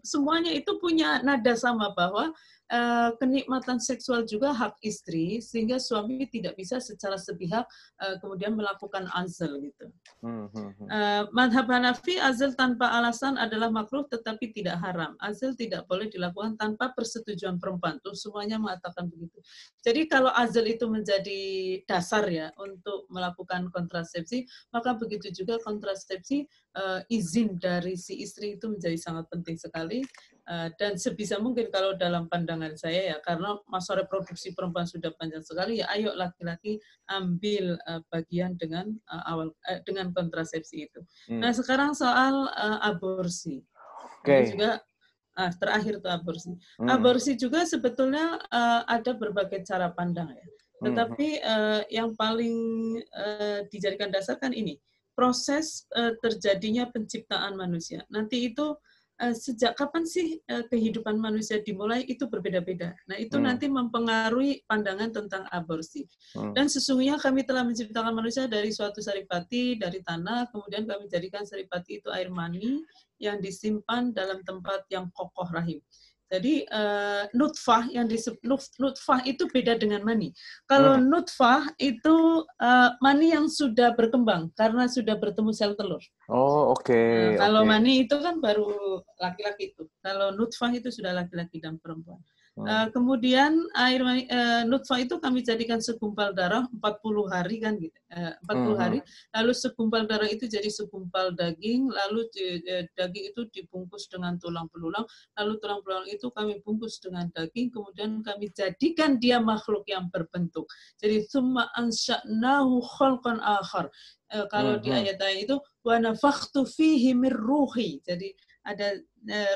semuanya itu punya nada sama bahwa kenikmatan seksual juga hak istri, sehingga suami tidak bisa secara sepihak kemudian melakukan azal gitu. Mazhab Hanafi, azal tanpa alasan adalah makruh tetapi tidak haram. Azal tidak boleh dilakukan tanpa persetujuan perempuan. Tuh semuanya mengatakan begitu. Jadi kalau azal itu menjadi dasar ya untuk melakukan kontrasepsi, maka begitu juga kontrasepsi, izin dari si istri itu menjadi sangat penting sekali. Dan sebisa mungkin kalau dalam pandangan saya ya, karena masa reproduksi perempuan sudah panjang sekali, ya ayo laki-laki ambil bagian dengan dengan kontrasepsi itu. Nah sekarang soal aborsi. Ini juga terakhir tuh aborsi. Aborsi juga sebetulnya ada berbagai cara pandang ya. Tetapi yang paling dijadikan dasar kan ini, proses terjadinya penciptaan manusia. Nanti itu sejak kapan sih kehidupan manusia dimulai itu berbeda-beda. Nah itu nanti mempengaruhi pandangan tentang aborsi. Dan sesungguhnya kami telah menciptakan manusia dari suatu saripati, dari tanah, kemudian kami jadikan saripati itu air mani yang disimpan dalam tempat yang kokoh rahim. Jadi nutfah yang disebut nutfah itu beda dengan mani. Kalau nutfah itu mani yang sudah berkembang karena sudah bertemu sel telur. Kalau mani itu kan baru laki-laki itu. Kalau nutfah itu sudah laki-laki dan perempuan. Kemudian air mani, nutfah itu kami jadikan segumpal darah 40 hari kan gitu. 40 hari. Lalu segumpal darah itu jadi segumpal daging, lalu daging itu dibungkus dengan tulang belulang, lalu tulang belulang itu kami bungkus dengan daging, kemudian kami jadikan dia makhluk yang berbentuk. Jadi tsumma ansha'nahu khalqan akhar. Kalau di ayat-ayat itu wa nafakhtu fihi mir ruhi. Jadi ada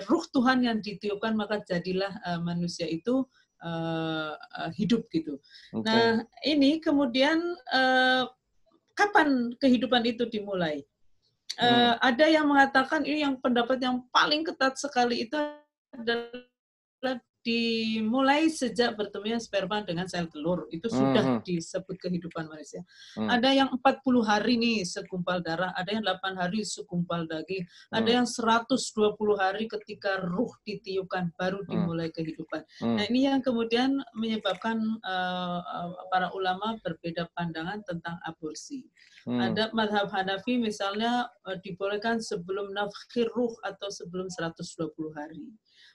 ruh Tuhan yang ditiupkan, maka jadilah manusia itu hidup gitu. Nah ini kemudian kapan kehidupan itu dimulai? Ada yang mengatakan ini yang pendapat yang paling ketat sekali itu adalah dimulai sejak bertemunya sperma dengan sel telur. Itu sudah disebut kehidupan manusia. Ada yang 40 hari nih segumpal darah, ada yang 8 hari segumpal daging, ada yang 120 hari ketika ruh ditiupkan baru dimulai kehidupan. Nah ini yang kemudian menyebabkan para ulama berbeda pandangan tentang aborsi. Ada mazhab Hanafi misalnya dibolehkan sebelum nafkhir ruh atau sebelum 120 hari.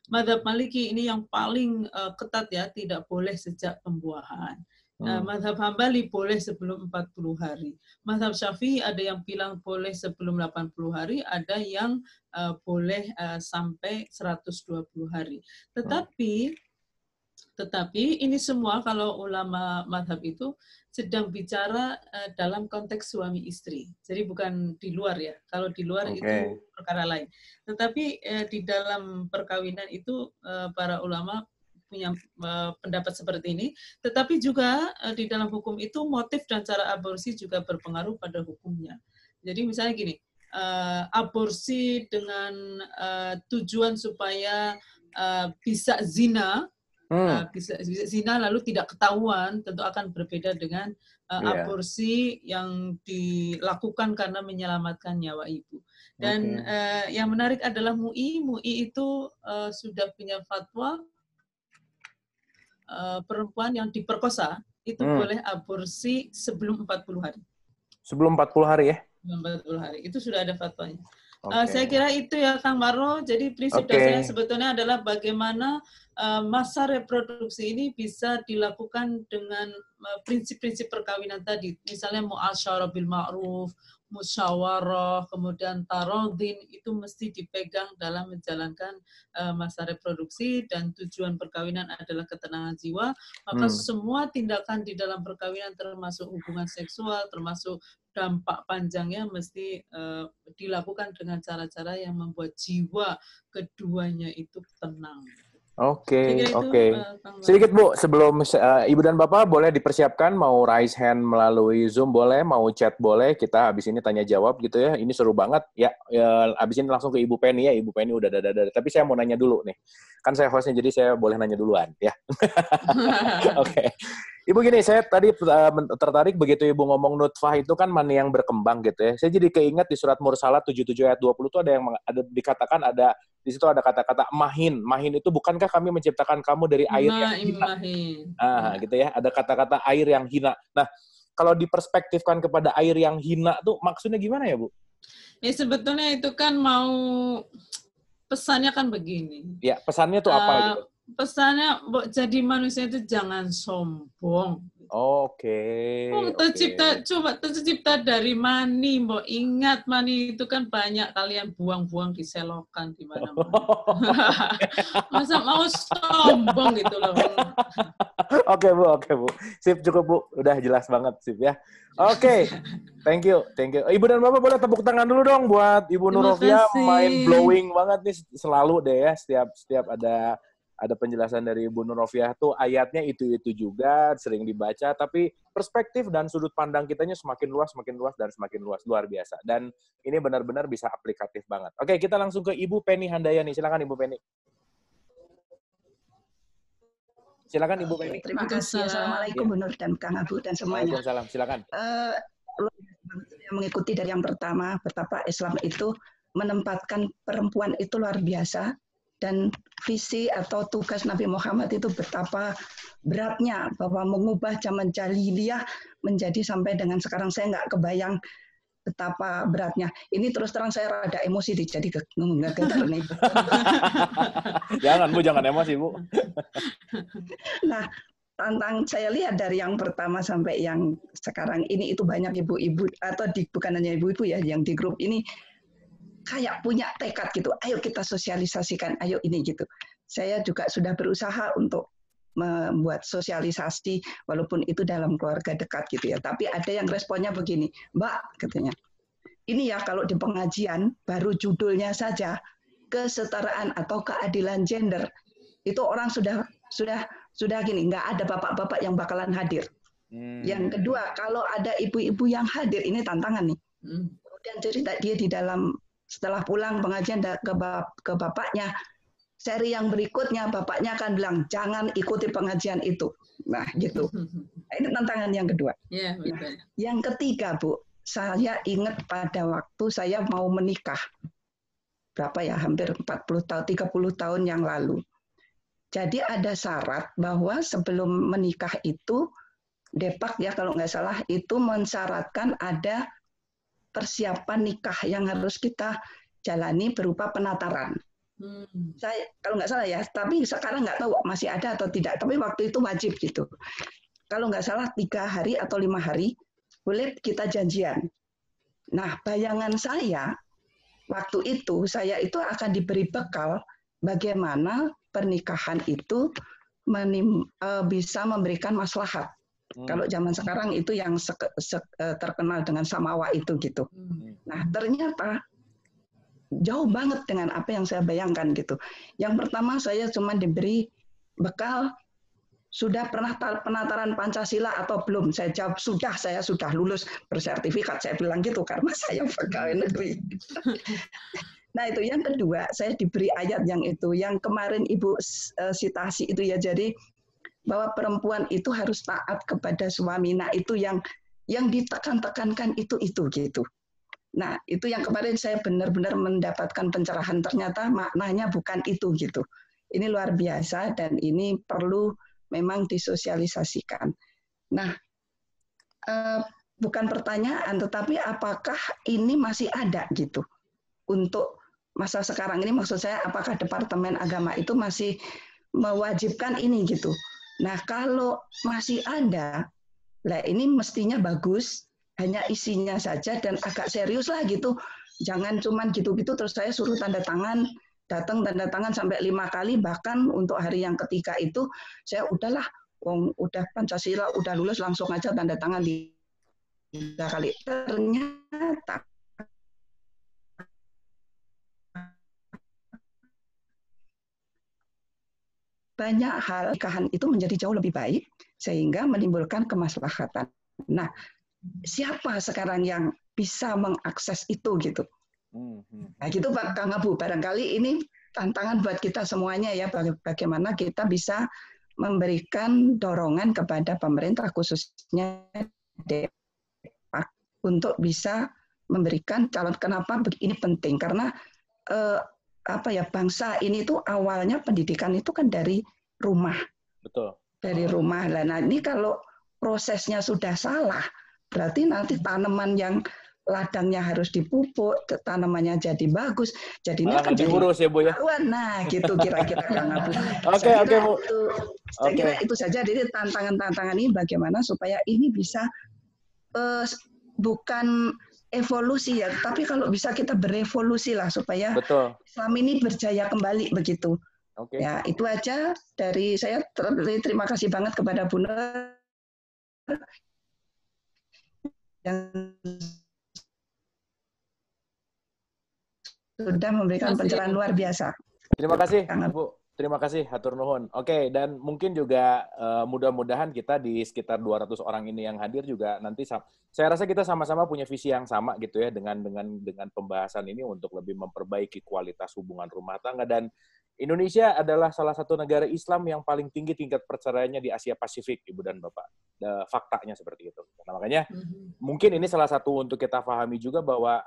Mazhab Maliki ini yang paling ketat ya, tidak boleh sejak pembuahan. Mazhab Hambali boleh sebelum 40 hari. Mazhab Syafi'i ada yang bilang boleh sebelum 80 hari, ada yang boleh sampai 120 hari. Tetapi ini semua kalau ulama mazhab itu sedang bicara dalam konteks suami istri. Jadi bukan di luar ya. Kalau di luar itu perkara lain. Tetapi di dalam perkawinan itu para ulama punya pendapat seperti ini. Tetapi juga di dalam hukum itu motif dan cara aborsi juga berpengaruh pada hukumnya. Jadi misalnya gini, aborsi dengan tujuan supaya bisa zina, bisa zina lalu tidak ketahuan, tentu akan berbeda dengan aborsi yang dilakukan karena menyelamatkan nyawa ibu. Dan yang menarik adalah MUI itu sudah punya fatwa perempuan yang diperkosa itu boleh aborsi sebelum 40 hari. Sebelum 40 hari ya? Sebelum 40 hari. Itu sudah ada fatwanya. Saya kira itu ya Kang Marno. Jadi prinsip dasarnya sebetulnya adalah bagaimana masa reproduksi ini bisa dilakukan dengan prinsip-prinsip perkawinan tadi. Misalnya mu'asyarah bil ma'ruf, musyawarah, kemudian tarodin, itu mesti dipegang dalam menjalankan masa reproduksi, dan tujuan perkawinan adalah ketenangan jiwa. Maka semua tindakan di dalam perkawinan termasuk hubungan seksual, termasuk dampak panjangnya mesti dilakukan dengan cara-cara yang membuat jiwa keduanya itu tenang. Oke. Sedikit Bu, sebelum Ibu dan Bapak boleh dipersiapkan, mau raise hand melalui Zoom boleh, mau chat boleh, kita habis ini tanya jawab gitu ya. Ini seru banget ya. Habis ini langsung ke Ibu Penny ya. Ibu Penny udah ada. Tapi saya mau nanya dulu nih. Kan saya hostnya, jadi saya boleh nanya duluan ya. Oke. Ibu gini, saya tadi tertarik begitu Ibu ngomong nutfah itu kan mani yang berkembang gitu ya. Saya jadi keinget di surat Mursalat 77 ayat 20 itu ada dikatakan di situ ada kata-kata mahin. Mahin itu bukankah kami menciptakan kamu dari air yang hina? Gitu ya. Ada kata-kata air yang hina. Nah, kalau diperspektifkan kepada air yang hina tuh maksudnya gimana ya, Bu? Ya sebetulnya itu kan pesannya kan begini. Ya, pesannya tuh apa gitu? Pesannya jadi manusia itu jangan sombong. Oke. Tercipta dari mani, Mbok. Ingat, mani itu kan banyak kalian buang-buang di selokan di mana-mana. Masa mau sombong gitu loh. Oke, Bu. Sip, cukup, Bu. Udah jelas banget, sip ya. Oke. Thank you. Ibu dan Bapak boleh tepuk tangan dulu dong buat Ibu Nurofia, mind blowing banget nih selalu deh ya, setiap ada penjelasan dari Ibu Nurofia tuh ayatnya itu juga sering dibaca, tapi perspektif dan sudut pandang kitanya semakin luas dan semakin luas, luar biasa. Dan ini benar-benar bisa aplikatif banget. Oke, kita langsung ke Ibu Penny Handayani. Silakan Ibu Penny. Silakan Ibu Penny. Terima kasih. Assalamualaikum Bu Nur dan Kang Abu dan semuanya. Waalaikumsalam. Silakan. Mengikuti dari yang pertama, betapa Islam itu menempatkan perempuan itu luar biasa. Dan visi atau tugas Nabi Muhammad itu betapa beratnya, bahwa mengubah zaman jahiliyah menjadi sampai dengan sekarang. Saya nggak kebayang betapa beratnya. Ini terus terang saya rada emosi, jadi nggak nih. Jangan Bu, jangan emosi Bu. Nah, saya lihat dari yang pertama sampai yang sekarang ini itu banyak ibu-ibu, atau bukan hanya ibu-ibu ya, yang di grup ini kayak punya tekad gitu, ayo kita sosialisasikan, ayo ini gitu. Saya juga sudah berusaha untuk membuat sosialisasi, walaupun itu dalam keluarga dekat gitu ya. Tapi ada yang responnya begini, Mbak, katanya, ini ya kalau di pengajian, baru judulnya saja, kesetaraan atau keadilan gender, itu orang sudah gini, nggak ada bapak-bapak yang bakalan hadir. Yang kedua, kalau ada ibu-ibu yang hadir, ini tantangan nih. Kemudian cerita dia di dalam, setelah pulang pengajian ke bapaknya, seri yang berikutnya bapaknya akan bilang, jangan ikuti pengajian itu. Nah, gitu. Nah, ini tantangan yang kedua. Yeah, nah, yang ketiga, Bu, saya ingat pada waktu saya mau menikah. Berapa ya? Hampir 40 tahun, 30 tahun yang lalu. Jadi ada syarat bahwa sebelum menikah itu, Depak ya kalau nggak salah, itu mensyaratkan ada persiapan nikah yang harus kita jalani berupa penataran. Saya kalau nggak salah ya, tapi sekarang nggak tahu masih ada atau tidak. Tapi waktu itu wajib gitu. Kalau nggak salah 3 hari atau 5 hari boleh kita janjian. Nah, bayangan saya waktu itu saya itu akan diberi bekal bagaimana pernikahan itu bisa memberikan maslahat. Kalau zaman sekarang itu yang terkenal dengan samawa itu gitu. Nah, ternyata jauh banget dengan apa yang saya bayangkan gitu. Yang pertama saya cuma diberi bekal, sudah pernah penataran Pancasila atau belum? Saya jawab sudah, saya sudah lulus bersertifikat. Saya bilang gitu karena saya pegawai negeri. Nah itu yang kedua, saya diberi ayat yang itu, yang kemarin Ibu sitasi itu ya, jadi bahwa perempuan itu harus taat kepada suami. Nah itu yang ditekan-tekankan itu gitu. Nah itu yang kemarin saya benar-benar mendapatkan pencerahan, ternyata maknanya bukan itu gitu. Ini luar biasa dan ini perlu memang disosialisasikan. Nah bukan pertanyaan, tetapi apakah ini masih ada gitu? untuk masa sekarang ini, maksud saya apakah Departemen Agama itu masih mewajibkan ini gitu. Nah, kalau masih ada, lah ini mestinya bagus, hanya isinya saja dan agak serius lah gitu. Jangan cuman gitu-gitu terus saya suruh tanda tangan, datang tanda tangan sampai 5 kali, bahkan untuk hari yang ketiga itu saya udahlah, udah Pancasila, udah lulus langsung aja tanda tangan 3 kali. Ternyata banyak hal nikahan itu menjadi jauh lebih baik sehingga menimbulkan kemaslahatan. Nah, siapa sekarang yang bisa mengakses itu gitu? Nah, gitu Pak Kang Abu, barangkali ini tantangan buat kita semuanya ya, bagaimana kita bisa memberikan dorongan kepada pemerintah khususnya Depak untuk bisa memberikan calon. Kenapa ini penting? Karena bangsa ini tuh awalnya pendidikan itu kan dari rumah. Betul. Dari rumah. Nah, ini kalau prosesnya sudah salah, berarti nanti tanaman yang ladangnya harus dipupuk, tanamannya jadi bagus, jadinya kan jadi diurus ya Bu ya. Nah, gitu kira-kira Kang Abu. Oke, Bu. Saya kira itu saja. Jadi tantangan-tantangan ini bagaimana supaya ini bisa bukan evolusi ya, tapi kalau bisa kita berevolusi lah supaya Betul. Islam ini berjaya kembali begitu. Oke. Ya, itu aja dari saya. Terima kasih banget kepada Bu Nur yang sudah memberikan pencerahan luar biasa. Terima kasih, Bu. Terima kasih, hatur nuhun. Oke, dan mungkin juga mudah-mudahan kita di sekitar 200 orang ini yang hadir juga nanti saya rasa kita sama-sama punya visi yang sama gitu ya dengan pembahasan ini untuk lebih memperbaiki kualitas hubungan rumah tangga. Dan Indonesia adalah salah satu negara Islam yang paling tinggi tingkat perceraiannya di Asia Pasifik, Ibu dan Bapak. Faktanya seperti itu. Nah, makanya mungkin ini salah satu untuk kita pahami juga bahwa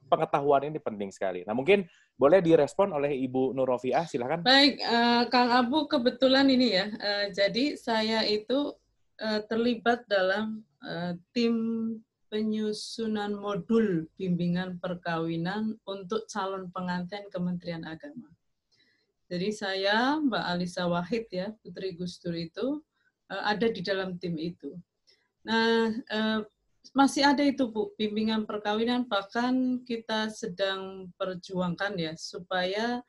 pengetahuan ini penting sekali. Nah, mungkin boleh direspon oleh Ibu Nur Rofiah, silakan. Baik, Kang Abu, kebetulan ini ya, jadi saya itu terlibat dalam tim penyusunan modul bimbingan perkawinan untuk calon pengantin Kementerian Agama. Jadi saya, Mbak Alisa Wahid ya, Putri Gus Dur itu ada di dalam tim itu. Nah, masih ada itu Bu, bimbingan perkawinan, bahkan kita sedang perjuangkan ya, supaya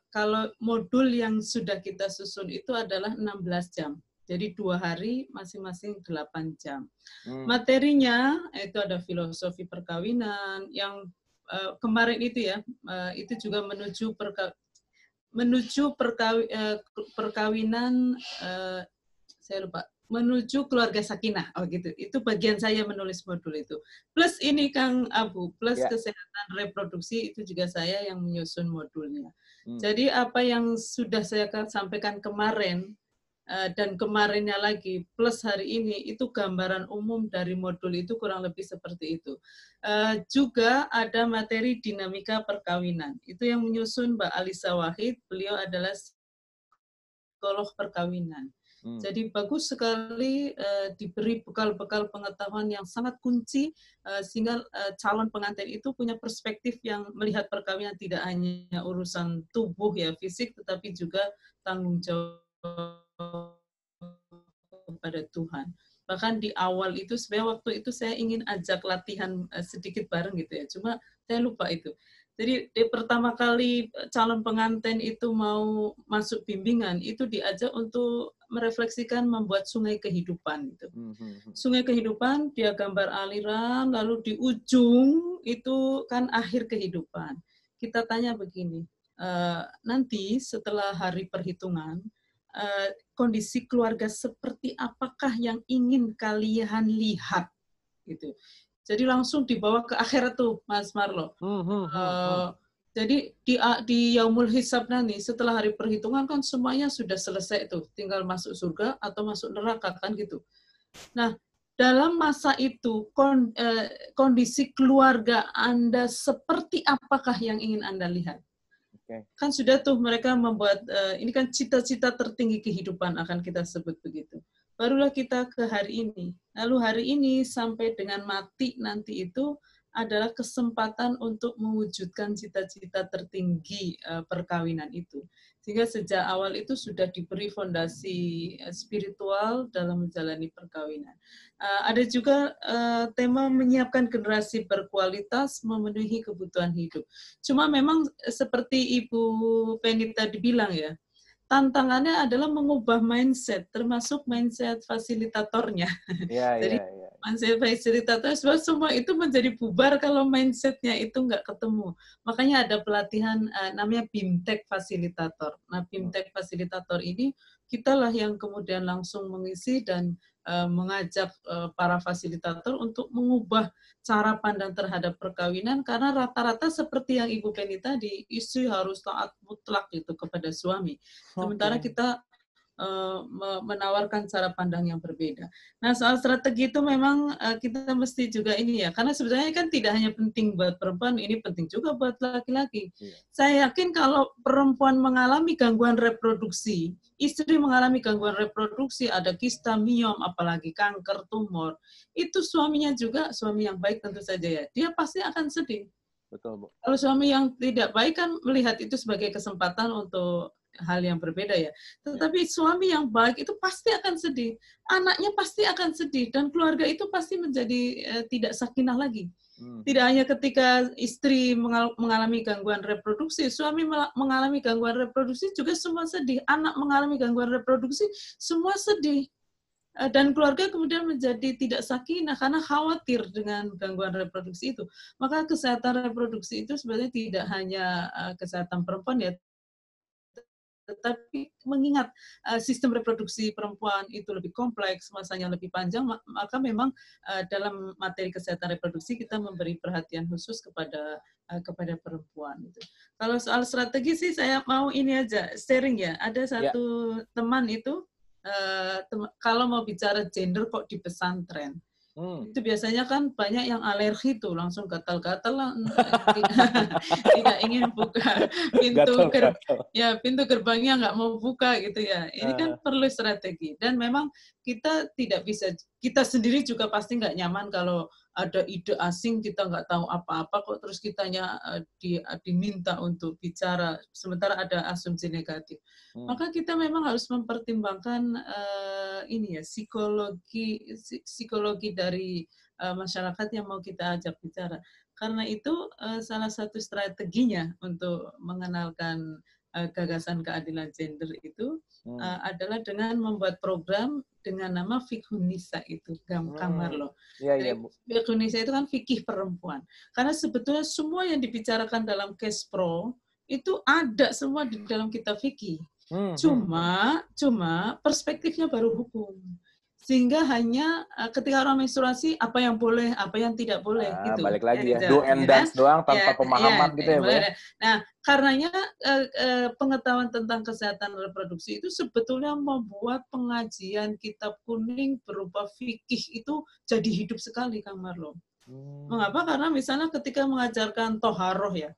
kalau modul yang sudah kita susun itu adalah 16 jam. Jadi 2 hari masing-masing 8 jam. Materinya itu ada filosofi perkawinan, yang kemarin itu ya, itu juga menuju perkawinan, saya lupa, menuju keluarga sakinah, gitu. Itu bagian saya menulis modul itu. Plus ini Kang Abu, plus kesehatan reproduksi itu juga saya yang menyusun modulnya. Jadi apa yang sudah saya sampaikan kemarin dan kemarinnya lagi plus hari ini itu gambaran umum dari modul itu kurang lebih seperti itu. Juga ada materi dinamika perkawinan. Itu yang menyusun Mbak Alisa Wahid. Beliau adalah psikolog perkawinan. Jadi bagus sekali diberi bekal-bekal pengetahuan yang sangat kunci sehingga calon pengantin itu punya perspektif yang melihat perkawinan tidak hanya urusan tubuh ya fisik, tetapi juga tanggung jawab kepada Tuhan. Bahkan di awal itu sebenarnya waktu itu saya ingin ajak latihan sedikit bareng gitu ya, cuma saya lupa itu. Jadi pertama kali calon pengantin itu mau masuk bimbingan, itu diajak untuk merefleksikan membuat sungai kehidupan. Gitu. Sungai kehidupan, dia gambar aliran, lalu di ujung itu kan akhir kehidupan. Kita tanya begini, nanti setelah hari perhitungan, kondisi keluarga seperti apakah yang ingin kalian lihat? Gitu. Jadi langsung dibawa ke akhirat tuh, Mas Marlo. Jadi di Yaumul Hisab nanti, setelah hari perhitungan kan semuanya sudah selesai tuh, tinggal masuk surga atau masuk neraka kan gitu. Nah, dalam masa itu kondisi keluarga Anda seperti apakah yang ingin Anda lihat? Kan sudah tuh mereka membuat ini kan cita-cita tertinggi kehidupan akan kita sebut begitu. Barulah kita ke hari ini. Lalu hari ini sampai dengan mati nanti itu adalah kesempatan untuk mewujudkan cita-cita tertinggi perkawinan itu. Sehingga sejak awal itu sudah diberi fondasi spiritual dalam menjalani perkawinan. Ada juga tema menyiapkan generasi berkualitas memenuhi kebutuhan hidup. Cuma memang seperti Ibu Penny tadi bilang ya, tantangannya adalah mengubah mindset, termasuk mindset fasilitatornya. Jadi mindset fasilitator, sebab semua itu menjadi bubar kalau mindsetnya itu nggak ketemu. Makanya ada pelatihan namanya BIMTEK Fasilitator. Nah, BIMTEK Fasilitator ini kitalah yang kemudian langsung mengisi dan mengajak para fasilitator untuk mengubah cara pandang terhadap perkawinan, karena rata-rata seperti yang Ibu Penny tadi, istri harus taat mutlak itu kepada suami. Sementara kita menawarkan cara pandang yang berbeda. Nah, soal strategi itu memang kita mesti juga ini ya, karena sebenarnya kan tidak hanya penting buat perempuan, ini penting juga buat laki-laki. Saya yakin kalau perempuan mengalami gangguan reproduksi, istri mengalami gangguan reproduksi, ada kista, miom, apalagi kanker, tumor, itu suaminya juga, suami yang baik tentu saja ya, dia pasti akan sedih. Betul, Bu. Kalau suami yang tidak baik kan melihat itu sebagai kesempatan untuk hal yang berbeda ya. Tetapi suami yang baik itu pasti akan sedih. Anaknya pasti akan sedih. Dan keluarga itu pasti menjadi tidak sakinah lagi. Tidak hanya ketika istri mengalami gangguan reproduksi, suami mengalami gangguan reproduksi juga semua sedih. Anak mengalami gangguan reproduksi, semua sedih. Dan keluarga kemudian menjadi tidak sakinah karena khawatir dengan gangguan reproduksi itu. Maka kesehatan reproduksi itu sebenarnya tidak hanya kesehatan perempuan ya, tetapi mengingat sistem reproduksi perempuan itu lebih kompleks, masanya lebih panjang, maka memang dalam materi kesehatan reproduksi kita memberi perhatian khusus kepada perempuan. Gitu. Kalau soal strategi sih saya mau ini aja, sharing ya. Ada satu teman itu, kalau mau bicara gender kok di pesantren. Itu biasanya kan banyak yang alergi tuh, langsung gatal-gatal lah, tidak ingin buka pintu gerbangnya nggak mau buka gitu ya. Ini kan perlu strategi dan memang kita tidak bisa, kita sendiri juga pasti nggak nyaman kalau ada ide asing, kita nggak tahu apa-apa kok terus kitanya diminta untuk bicara sementara ada asumsi negatif. Maka kita memang harus mempertimbangkan ini ya, psikologi dari masyarakat yang mau kita ajak bicara. Karena itu salah satu strateginya untuk mengenalkan gagasan keadilan gender itu adalah dengan membuat program dengan nama Fiqhun Nisa itu, Kang Marlo. Fiqhun Nisa itu kan fikih perempuan. Karena sebetulnya semua yang dibicarakan dalam Case Pro itu ada semua di dalam kitab fikih. Cuma perspektifnya baru hukum. Sehingga hanya ketika orang menstruasi apa yang boleh, apa yang tidak boleh gitu. Balik lagi ya, do and dance doang tanpa pemahaman gitu ya, Bu. Nah, karenanya pengetahuan tentang kesehatan reproduksi itu sebetulnya membuat pengajian kitab kuning berupa fikih itu jadi hidup sekali, Kang Marlo. Mengapa? Karena misalnya ketika mengajarkan toharoh ya,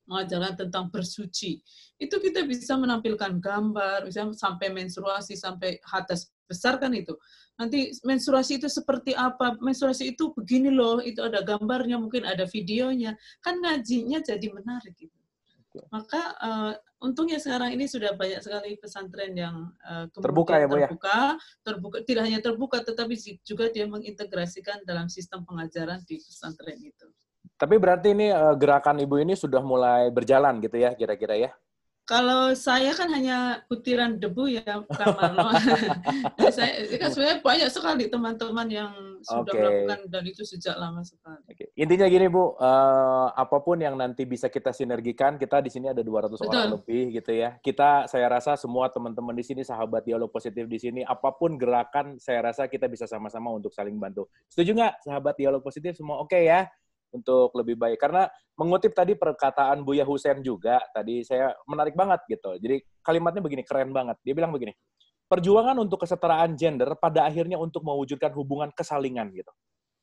mengajarkan tentang bersuci, itu kita bisa menampilkan gambar, misalnya sampai menstruasi, sampai hadas besar kan itu. Nanti menstruasi itu seperti apa, menstruasi itu begini loh, itu ada gambarnya, mungkin ada videonya, kan ngajinya jadi menarik gitu. Maka untungnya sekarang ini sudah banyak sekali pesantren yang terbuka ya, Bu ya? Terbuka, tidak hanya terbuka, tetapi juga dia mengintegrasikan dalam sistem pengajaran di pesantren itu. Tapi berarti ini gerakan Ibu ini sudah mulai berjalan gitu ya, kira-kira ya? Kalau saya kan hanya butiran debu ya, Kang Marlo. Saya kan sebenarnya banyak sekali teman-teman yang sudah melakukan dan itu sejak lama sekali. Intinya gini, Bu, apapun yang nanti bisa kita sinergikan, kita di sini ada 200 orang lebih gitu ya. Saya rasa semua teman-teman di sini, sahabat Dialog Positif di sini, apapun gerakan, saya rasa kita bisa sama-sama untuk saling bantu. Setuju nggak, sahabat Dialog Positif semua? Oke ya? Untuk lebih baik. Karena mengutip tadi perkataan Buya Hussein juga, tadi saya menarik banget gitu. Jadi kalimatnya begini, keren banget. Dia bilang begini, perjuangan untuk kesetaraan gender pada akhirnya untuk mewujudkan hubungan kesalingan gitu.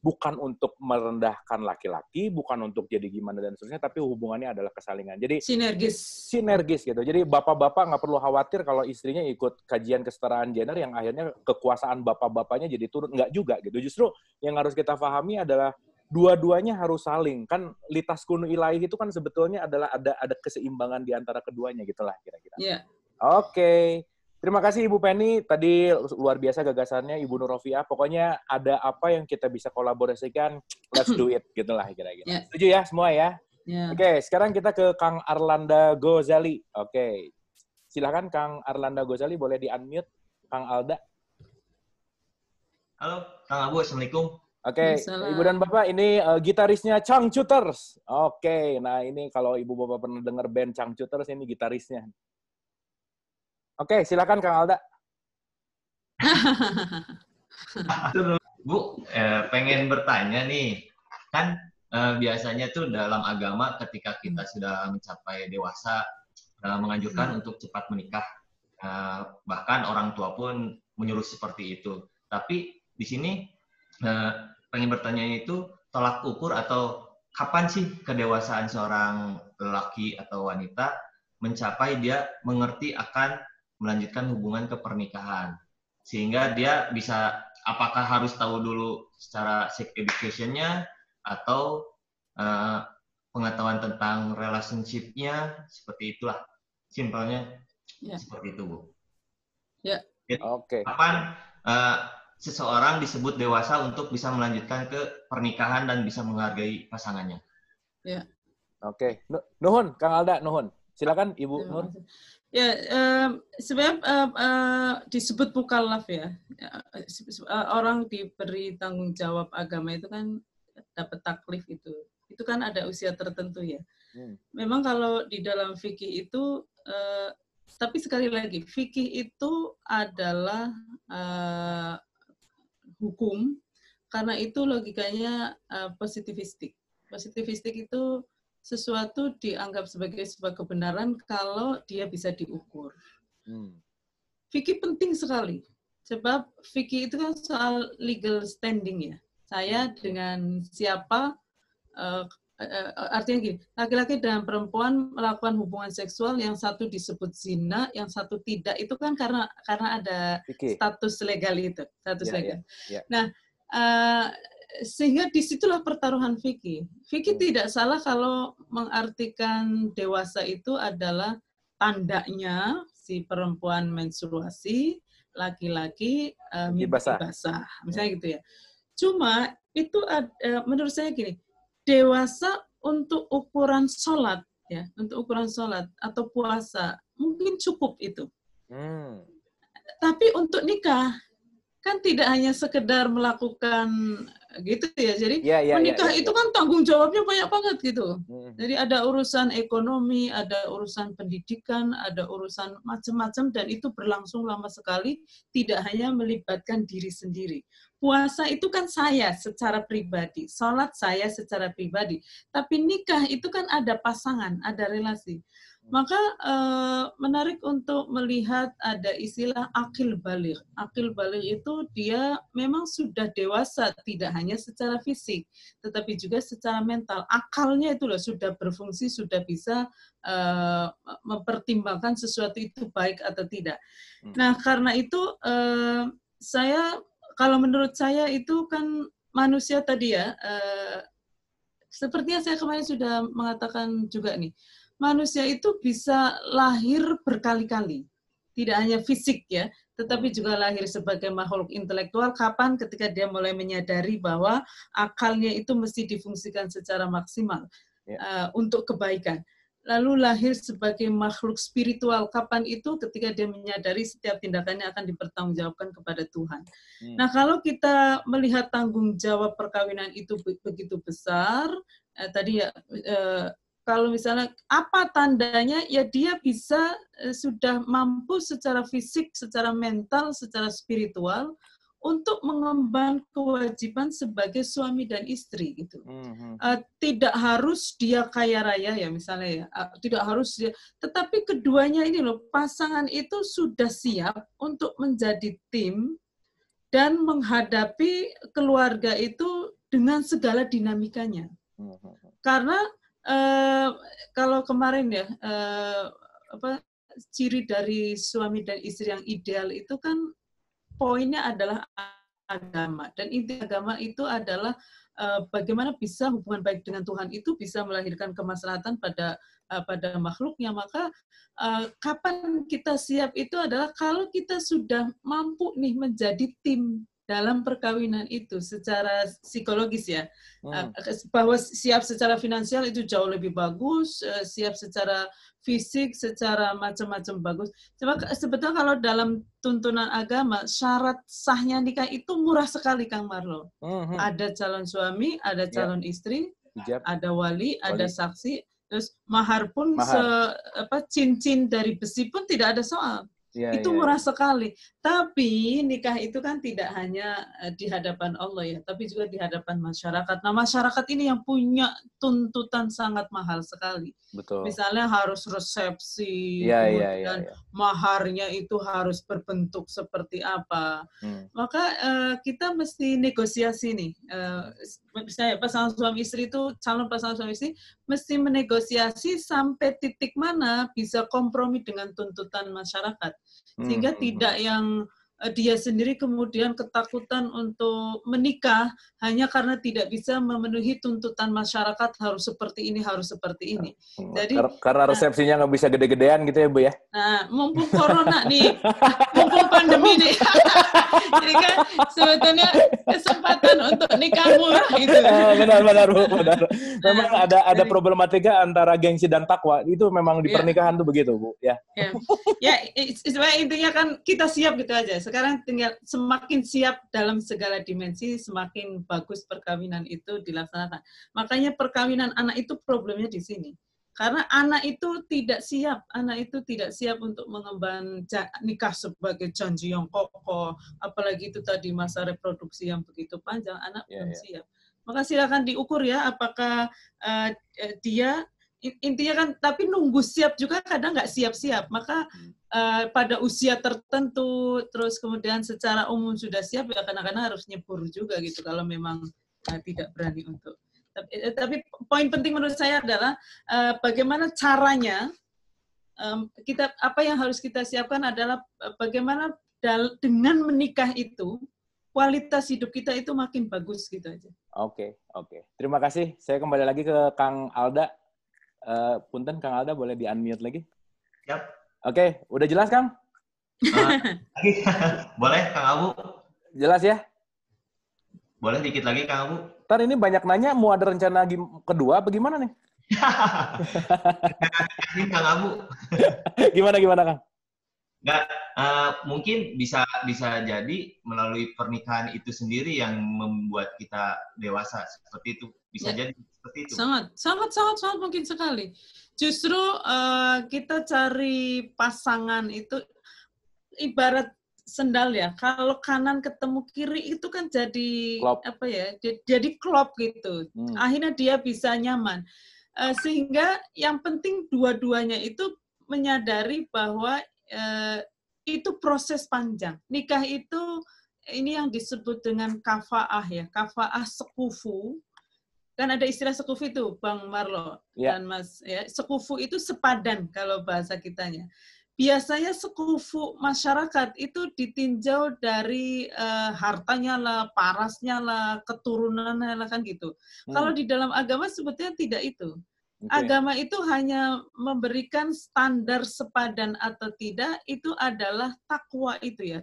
Bukan untuk merendahkan laki-laki, bukan untuk jadi gimana dan seterusnya, tapi hubungannya adalah kesalingan. Jadi sinergis gitu. Jadi bapak-bapak nggak perlu khawatir kalau istrinya ikut kajian kesetaraan gender yang akhirnya kekuasaan bapak-bapaknya jadi turun. Nggak juga gitu. Justru yang harus kita pahami adalah dua-duanya harus saling. Kan litaskunu ilaihi itu kan sebetulnya adalah ada keseimbangan di antara keduanya gitulah kira-kira. Iya. Oke. Terima kasih Ibu Penny. Tadi luar biasa gagasannya Ibu Nurrofiah. Pokoknya ada apa yang kita bisa kolaborasikan, let's do it gitulah kira-kira. Yeah. Setuju ya semua ya? Yeah. Oke, sekarang kita ke Kang Arlanda Ghazali. Oke. Silakan Kang Arlanda Ghazali, boleh di-unmute. Kang Alda. Halo, Kang Abu, Assalamualaikum. Oke, Ibu dan Bapak, ini gitarisnya Changcuters. Oke, nah ini kalau Ibu Bapak pernah dengar band Changcuters, ini gitarisnya. Oke, silakan Kang Alda. Bu, pengen bertanya nih, kan biasanya tuh dalam agama ketika kita sudah mencapai dewasa, menganjurkan untuk cepat menikah. Bahkan orang tua pun menyuruh seperti itu. Tapi di sini pengen bertanya itu tolak ukur atau kapan sih kedewasaan seorang lelaki atau wanita mencapai dia mengerti akan melanjutkan hubungan ke pernikahan, sehingga dia bisa, apakah harus tahu dulu secara sex education-nya atau pengetahuan tentang relationship-nya, seperti itulah simpelnya. Seperti itu, Bu. Ya. Oke. Kapan seseorang disebut dewasa untuk bisa melanjutkan ke pernikahan dan bisa menghargai pasangannya? Ya. Oke. Nuhun, Kang Alda, nuhun. Silakan Ibu Nur. Ya, sebenarnya disebut mukallaf ya. Orang diberi tanggung jawab agama itu kan dapat taklif itu. Itu kan ada usia tertentu ya. Memang kalau di dalam fikih itu, tapi sekali lagi, fikih itu adalah hukum, karena itu logikanya positivistik. Positivistik itu sesuatu dianggap sebagai sebuah kebenaran kalau dia bisa diukur. Fikih penting sekali, sebab fikih itu kan soal legal standing ya. Saya dengan siapa, artinya gini, laki-laki dan perempuan melakukan hubungan seksual, yang satu disebut zina, yang satu tidak, itu kan karena ada status legal itu, status legal. Nah, sehingga disitulah pertaruhan fikih. Fikih tidak salah kalau mengartikan dewasa itu adalah tandanya si perempuan menstruasi, laki-laki mimpi basah, misalnya gitu ya. Cuma itu menurut saya gini, dewasa untuk ukuran sholat ya, untuk ukuran sholat atau puasa mungkin cukup itu. Tapi untuk nikah kan tidak hanya sekedar melakukan gitu ya. Jadi menikah itu kan tanggung jawabnya banyak banget gitu. Jadi ada urusan ekonomi, ada urusan pendidikan, ada urusan macam-macam, dan itu berlangsung lama sekali, tidak hanya melibatkan diri sendiri. Puasa itu kan saya secara pribadi, sholat saya secara pribadi. Tapi nikah itu kan ada pasangan, ada relasi. Maka menarik untuk melihat ada istilah akil baligh. Akil baligh itu dia memang sudah dewasa, tidak hanya secara fisik, tetapi juga secara mental. Akalnya itu loh sudah berfungsi, sudah bisa mempertimbangkan sesuatu itu baik atau tidak. Nah, karena itu kalau menurut saya itu kan manusia tadi ya, sepertinya saya kemarin sudah mengatakan juga nih, manusia itu bisa lahir berkali-kali. Tidak hanya fisik ya, tetapi juga lahir sebagai makhluk intelektual. Kapan? Ketika dia mulai menyadari bahwa akalnya itu mesti difungsikan secara maksimal untuk kebaikan. Lalu lahir sebagai makhluk spiritual. Kapan itu? Ketika dia menyadari setiap tindakannya akan dipertanggungjawabkan kepada Tuhan. Nah, kalau kita melihat tanggung jawab perkawinan itu begitu besar, tadi ya, kalau misalnya apa tandanya, ya dia bisa sudah mampu secara fisik, secara mental, secara spiritual untuk mengemban kewajiban sebagai suami dan istri gitu. Tidak harus dia kaya raya ya misalnya ya, tidak harus dia, tetapi keduanya ini loh, pasangan itu sudah siap untuk menjadi tim dan menghadapi keluarga itu dengan segala dinamikanya. Karena kalau kemarin ya, ciri dari suami dan istri yang ideal itu kan poinnya adalah agama. Dan inti agama itu adalah bagaimana bisa hubungan baik dengan Tuhan itu bisa melahirkan kemaslahatan pada makhluknya. Maka kapan kita siap itu adalah kalau kita sudah mampu nih menjadi tim dalam perkawinan itu secara psikologis ya, bahwa siap secara finansial itu jauh lebih bagus, siap secara fisik, secara macam-macam bagus. Cuma sebetulnya kalau dalam tuntunan agama, syarat sahnya nikah itu murah sekali, Kang Marlo. Ada calon suami, ada calon istri, ada wali, ada saksi, terus mahar pun cincin dari besi pun tidak ada soal. Itu murah sekali. Tapi nikah itu kan tidak hanya di hadapan Allah ya, tapi juga di hadapan masyarakat. Nah, masyarakat ini yang punya tuntutan sangat mahal sekali. Betul. Misalnya harus resepsi, kemudian maharnya itu harus berbentuk seperti apa. Maka kita mesti negosiasi nih. Misalnya pasangan suami istri itu, calon pasangan suami istri mesti menegosiasi sampai titik mana bisa kompromi dengan tuntutan masyarakat. Sehingga tidak yang dia sendiri kemudian ketakutan untuk menikah hanya karena tidak bisa memenuhi tuntutan masyarakat harus seperti ini, harus seperti ini. Jadi karena resepsinya nggak bisa gede-gedean gitu ya, Bu ya? Nah, mumpung corona nih, mumpung pandemi nih, jadi kan sebetulnya kesempatan untuk nikah murah gitu. Benar, Bu. Benar. Memang ada problematika antara gengsi dan takwa. Itu memang di pernikahan tuh begitu, Bu. Ya, intinya kan kita siap gitu aja. Sekarang tinggal semakin siap dalam segala dimensi, semakin bagus perkawinan itu dilaksanakan. Makanya perkawinan anak itu problemnya di sini. Karena anak itu tidak siap untuk mengemban nikah sebagai janji yang kokoh, apalagi itu tadi masa reproduksi yang begitu panjang, anak belum siap. Maka silakan diukur ya, apakah dia intinya kan, tapi nunggu siap juga kadang nggak siap-siap. Maka pada usia tertentu, terus kemudian secara umum sudah siap, ya kadang-kadang harus nyebur juga gitu kalau memang tidak berani untuk. Tapi poin penting menurut saya adalah bagaimana caranya kita, apa yang harus kita siapkan adalah bagaimana dengan menikah itu kualitas hidup kita itu makin bagus gitu aja. Oke. Terima kasih. Saya kembali lagi ke Kang Alda. Punten Kang Alda, boleh di-unmute lagi? Yap. Oke, udah jelas Kang? Boleh Kang Abu? Jelas ya? Boleh dikit lagi Kang Abu? Ntar ini banyak nanya, mau ada rencana kedua apa gimana nih? Kang Abu. Gimana Kang? Nggak, mungkin bisa jadi melalui pernikahan itu sendiri yang membuat kita dewasa seperti itu. Bisa jadi seperti itu. Sangat mungkin sekali. Justru kita cari pasangan itu ibarat sendal ya. Kalau kanan ketemu kiri itu kan jadi klop. Jadi klop gitu. Akhirnya dia bisa nyaman. Sehingga yang penting dua-duanya itu menyadari bahwa itu proses panjang. Nikah itu ini yang disebut dengan kafaah ya. Kafaah sekufu. Kan ada istilah sekufu itu, Bang Marlo dan Mas. Ya, sekufu itu sepadan kalau bahasa kitanya. Biasanya sekufu masyarakat itu ditinjau dari hartanya lah, parasnya lah, keturunannya lah, kan gitu. Kalau di dalam agama sebetulnya tidak itu. Agama itu hanya memberikan standar sepadan atau tidak, itu adalah takwa itu ya.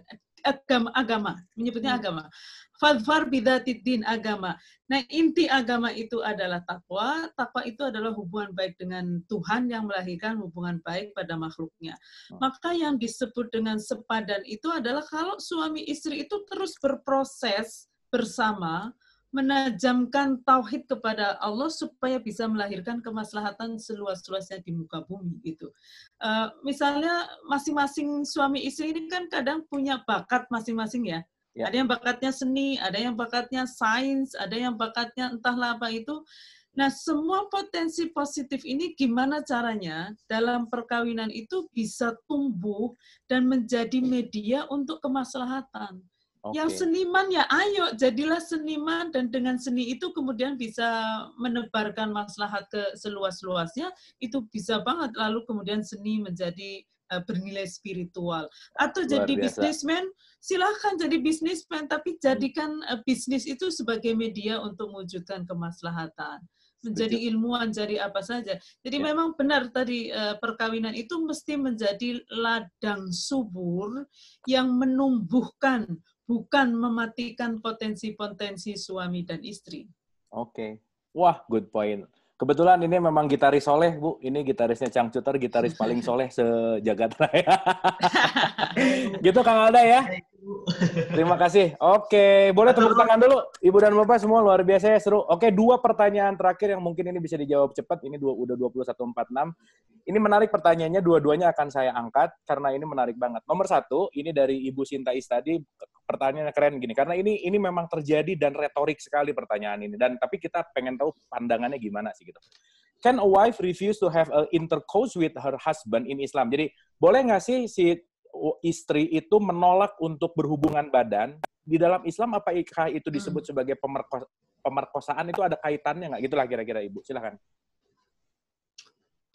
Agama, menyebutnya agama. Fadfar bidzatiddin, agama. Nah, inti agama itu adalah takwa. Takwa itu adalah hubungan baik dengan Tuhan yang melahirkan hubungan baik pada makhluknya. Maka yang disebut dengan sepadan itu adalah kalau suami istri itu terus berproses bersama, menajamkan tauhid kepada Allah supaya bisa melahirkan kemaslahatan seluas-luasnya di muka bumi gitu. Misalnya masing-masing suami istri ini kan kadang punya bakat masing-masing ya. Ada yang bakatnya seni, ada yang bakatnya sains, ada yang bakatnya entahlah apa itu. Nah, semua potensi positif ini gimana caranya dalam perkawinan itu bisa tumbuh dan menjadi media untuk kemaslahatan. Yang seniman ya ayo jadilah seniman, dan dengan seni itu kemudian bisa menebarkan maslahat ke seluas-luasnya, itu bisa banget. Lalu kemudian seni menjadi bernilai spiritual. Atau jadi bisnismen, silahkan jadi bisnismen, tapi jadikan bisnis itu sebagai media untuk mewujudkan kemaslahatan. Menjadi ilmuwan, jadi apa saja. Jadi memang benar tadi perkawinan itu mesti menjadi ladang subur yang menumbuhkan, bukan mematikan potensi-potensi suami dan istri. Oke. Wah, good point. Kebetulan ini memang gitaris soleh, Bu. Ini gitarisnya Changcuter, gitaris paling soleh sejagat raya. Gitu, Kang Alda ya. Terima kasih. Oke, boleh tepuk tangan dulu. Ibu dan Bapak semua luar biasa ya, seru. Oke, 2 pertanyaan terakhir yang mungkin ini bisa dijawab cepat. Ini udah 21.46. Ini menarik pertanyaannya, dua-duanya akan saya angkat karena ini menarik banget. Nomor 1, ini dari Ibu Sinta Istadi. Pertanyaannya keren gini, karena ini memang terjadi dan retorik sekali pertanyaan ini. Dan tapi kita pengen tahu pandangannya gimana sih gitu. Can a wife refuse to have an intercourse with her husband in Islam? Jadi boleh nggak sih si istri itu menolak untuk berhubungan badan di dalam Islam? Apakah itu disebut sebagai pemerkosaan? Itu ada kaitannya nggak? Gitulah kira-kira Ibu. Silakan.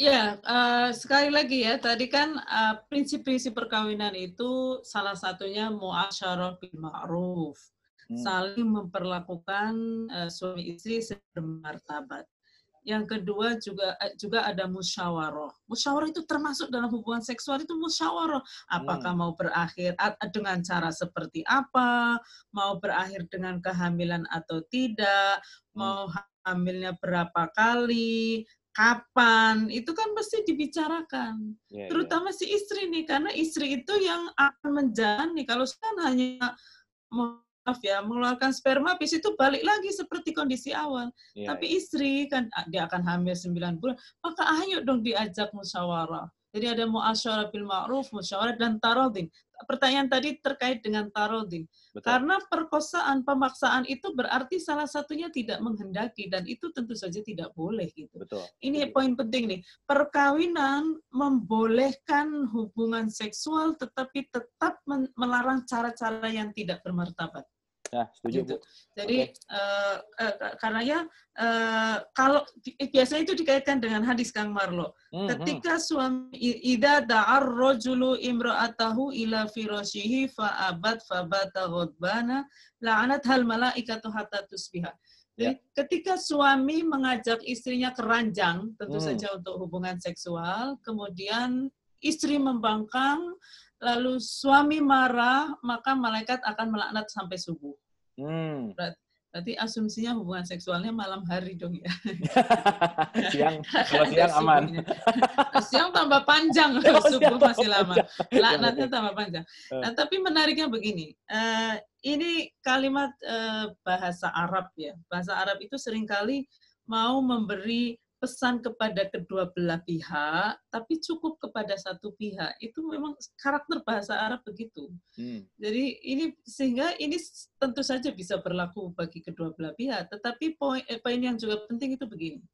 Ya, sekali lagi ya, tadi kan prinsip-prinsip perkawinan itu salah satunya muasyarah bil ma'ruf, saling memperlakukan suami istri sebermartabat. Yang kedua juga ada musyawarah. Musyawarah itu termasuk dalam hubungan seksual, itu musyawarah. Apakah mau berakhir dengan cara seperti apa, mau berakhir dengan kehamilan atau tidak, mau hamilnya berapa kali, kapan, itu kan mesti dibicarakan. Terutama si istri nih, karena istri itu yang akan menjalani. Kalau kan hanya mengeluarkan sperma, habis itu balik lagi seperti kondisi awal. Tapi istri kan dia akan hamil 9 bulan, maka ayo dong diajak musyawarah. Jadi ada muasyarah bil ma'ruf, musyawarah dan taradin. Pertanyaan tadi terkait dengan taradin. Karena perkosaan, pemaksaan itu berarti salah satunya tidak menghendaki dan itu tentu saja tidak boleh gitu. Ini poin penting nih. Perkawinan membolehkan hubungan seksual tetapi tetap melarang cara-cara yang tidak bermartabat. Ya, setuju, gitu. Jadi karenanya kalau biasanya itu dikaitkan dengan hadis Kang Marlo. Ketika suami idza da'ar rajulu imra'atahu ila firashihi fa abad fa bata ghadbana la'anat hal malaikatu hatta tusbiha. Jadi ketika suami mengajak istrinya ke ranjang, tentu saja untuk hubungan seksual, kemudian istri membangkang, lalu suami marah, maka malaikat akan melaknat sampai subuh. Berarti asumsinya hubungan seksualnya malam hari dong ya. Kalau siang aman. Siang tambah panjang, subuh masih lama. Laknatnya tambah panjang. Nah, tapi menariknya begini, ini kalimat bahasa Arab ya. Bahasa Arab itu seringkali mau memberi pesan kepada kedua belah pihak, tapi cukup kepada satu pihak. Itu memang karakter bahasa Arab begitu. Jadi ini sehingga ini tentu saja bisa berlaku bagi kedua belah pihak. Tetapi poin yang juga penting itu begini.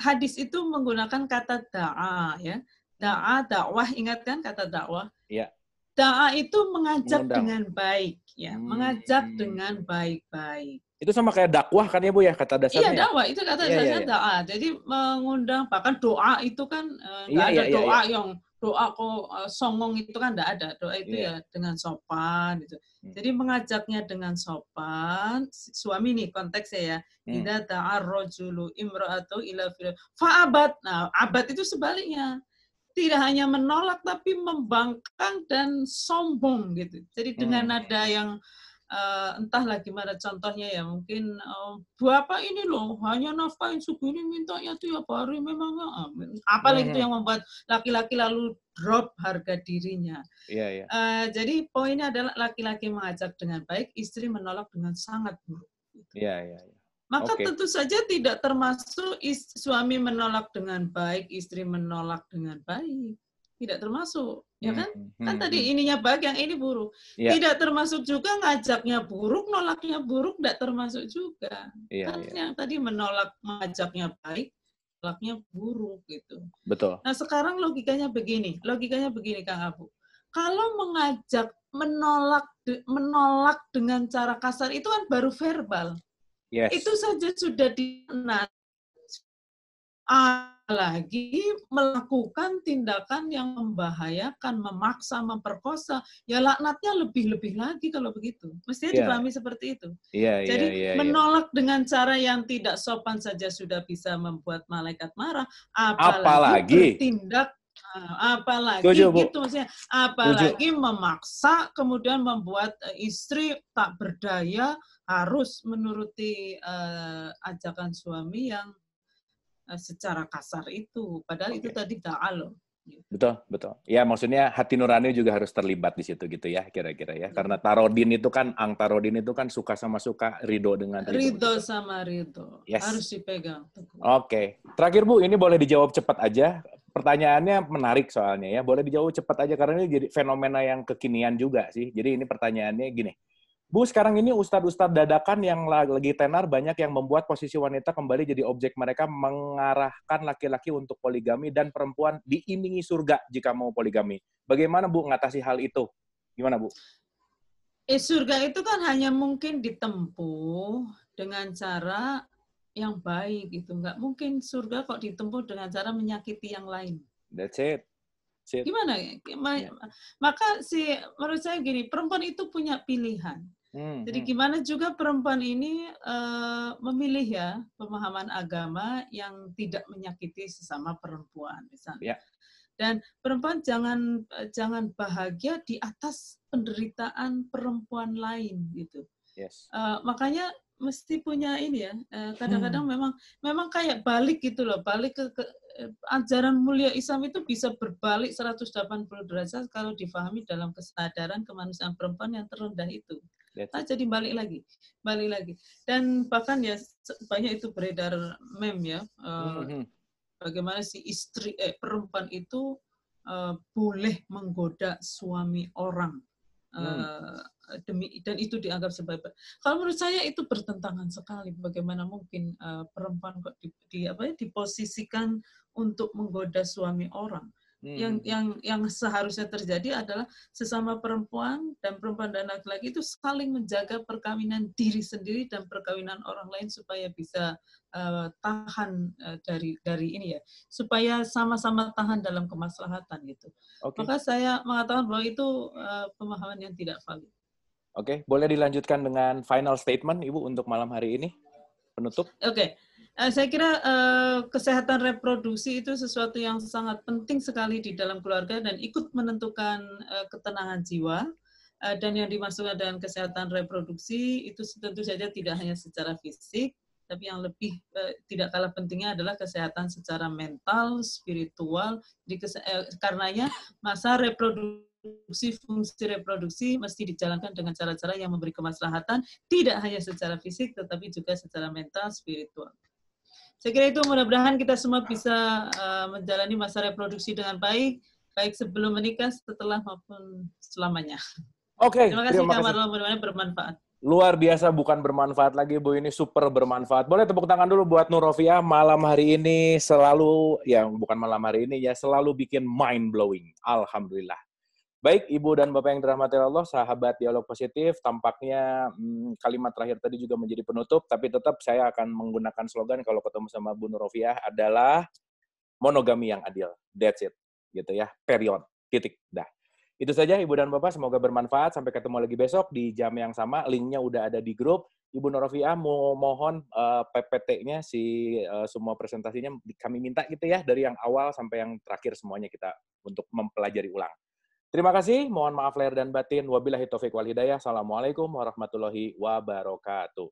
Hadis itu menggunakan kata da'a ya. Da'a, dakwah, ingat kan kata dakwah? Iya. Da'a itu mengajak dengan baik ya, mengajak dengan baik-baik. Itu sama kayak dakwah kan ya Bu ya, kata dasarnya? Iya, dakwah itu kata dasarnya da'a. Jadi mengundang, bahkan doa itu kan nggak ada doa yang doa kok songong itu kan nggak ada. Doa itu ya dengan sopan gitu. Jadi mengajaknya dengan sopan, suami nih konteksnya ya. Idza da'a rajulu imra'atu ila fa'abat. Nah, abad itu sebaliknya. Tidak hanya menolak tapi membangkang dan sombong gitu. Jadi dengan nada yang entahlah gimana contohnya ya, mungkin Bapak ini loh hanya nafkahin segini mintanya tiap hari memang apalagi itu yang membuat laki-laki lalu drop harga dirinya. Jadi poinnya adalah laki-laki mengajak dengan baik, istri menolak dengan sangat buruk. Maka tentu saja tidak termasuk suami menolak dengan baik, istri menolak dengan baik. Tidak termasuk, ya kan? Kan tadi ininya baik, yang ini buruk. Tidak termasuk juga ngajaknya buruk, nolaknya buruk, tidak termasuk juga. Kan yang tadi menolak, mengajaknya baik, nolaknya buruk gitu. Betul. Nah sekarang logikanya begini Kang Abu. Kalau mengajak, menolak dengan cara kasar itu kan baru verbal. Itu saja sudah dikenal. Apalagi melakukan tindakan yang membahayakan, memaksa, memperkosa, ya laknatnya lebih-lebih lagi kalau begitu. Mestinya dipahami seperti itu. Jadi menolak dengan cara yang tidak sopan saja sudah bisa membuat malaikat marah, apalagi bertindak, apalagi gitu maksudnya, apalagi memaksa kemudian membuat istri tak berdaya harus menuruti ajakan suami yang secara kasar itu, padahal itu tadi ta'alum. Betul. Ya, maksudnya hati nurani juga harus terlibat di situ gitu ya, kira-kira ya. Karena tarodin itu kan, tarodin itu kan suka sama suka, ridho dengan ridho. Ridho gitu. Sama ridho. Yes. Harus dipegang. Oke. Terakhir Bu, ini boleh dijawab cepat aja. Pertanyaannya menarik soalnya ya. Boleh dijawab cepat aja karena ini jadi fenomena yang kekinian juga sih. Jadi ini pertanyaannya gini. Bu, sekarang ini ustadz-ustadz dadakan yang lagi tenar banyak yang membuat posisi wanita kembali jadi objek mereka, mengarahkan laki-laki untuk poligami dan perempuan diimingi surga jika mau poligami. Bagaimana Bu ngatasi hal itu? Gimana Bu? Surga itu kan hanya mungkin ditempuh dengan cara yang baik gitu. Nggak mungkin surga kok ditempuh dengan cara menyakiti yang lain. That's it. Gimana? Maka menurut saya gini, perempuan itu punya pilihan. Jadi gimana juga perempuan ini memilih ya pemahaman agama yang tidak menyakiti sesama perempuan misalnya. Dan perempuan jangan bahagia di atas penderitaan perempuan lain gitu. Yes. Makanya mesti punya ini ya. Kadang-kadang memang kayak balik gitu loh, balik ke ajaran mulia Islam itu bisa berbalik 180 derajat kalau difahami dalam kesadaran kemanusiaan perempuan yang terendah itu. Jadi balik lagi. Dan bahkan ya banyak itu beredar meme ya. Bagaimana si perempuan itu boleh menggoda suami orang dan itu dianggap sebagai. Kalau menurut saya itu bertentangan sekali. Bagaimana mungkin perempuan kok diposisikan untuk menggoda suami orang? Yang seharusnya terjadi adalah sesama perempuan dan laki-laki itu saling menjaga perkawinan diri sendiri dan perkawinan orang lain supaya bisa tahan dari ini ya, supaya sama-sama tahan dalam kemaslahatan gitu. Maka saya mengatakan bahwa itu pemahaman yang tidak valid. Oke, boleh dilanjutkan dengan final statement Ibu untuk malam hari ini, penutup? Oke. Saya kira kesehatan reproduksi itu sesuatu yang sangat penting sekali di dalam keluarga dan ikut menentukan ketenangan jiwa. Dan yang dimaksudkan dengan kesehatan reproduksi itu tentu saja tidak hanya secara fisik, tapi yang lebih tidak kalah pentingnya adalah kesehatan secara mental, spiritual. Karenanya masa fungsi reproduksi mesti dijalankan dengan cara-cara yang memberi kemaslahatan, tidak hanya secara fisik, tetapi juga secara mental, spiritual. Saya kira itu mudah-mudahan kita semua bisa menjalani masa reproduksi dengan baik sebelum menikah, setelah maupun selamanya. Oke, terima kasih Kak Marlon, mudah-mudahan bermanfaat. Luar biasa, bukan bermanfaat lagi Bu, ini super bermanfaat. Boleh tepuk tangan dulu buat Nur Rofiah malam hari ini selalu, ya bukan malam hari ini ya, selalu bikin mind blowing. Alhamdulillah. Baik, Ibu dan Bapak yang dirahmati Allah, sahabat Dialog Positif, tampaknya kalimat terakhir tadi juga menjadi penutup, tapi tetap saya akan menggunakan slogan kalau ketemu sama Bu Nur Rofiah adalah monogami yang adil. That's it. Gitu ya, period. Titik. Dah. Itu saja Ibu dan Bapak, semoga bermanfaat. Sampai ketemu lagi besok di jam yang sama. Linknya udah ada di grup. Ibu Nur Rofiah mohon PPT-nya semua presentasinya kami minta gitu ya, dari yang awal sampai yang terakhir semuanya kita untuk mempelajari ulang. Terima kasih, mohon maaf lahir dan batin. Wabillahi taufiq wal hidayah. Assalamualaikum warahmatullahi wabarakatuh.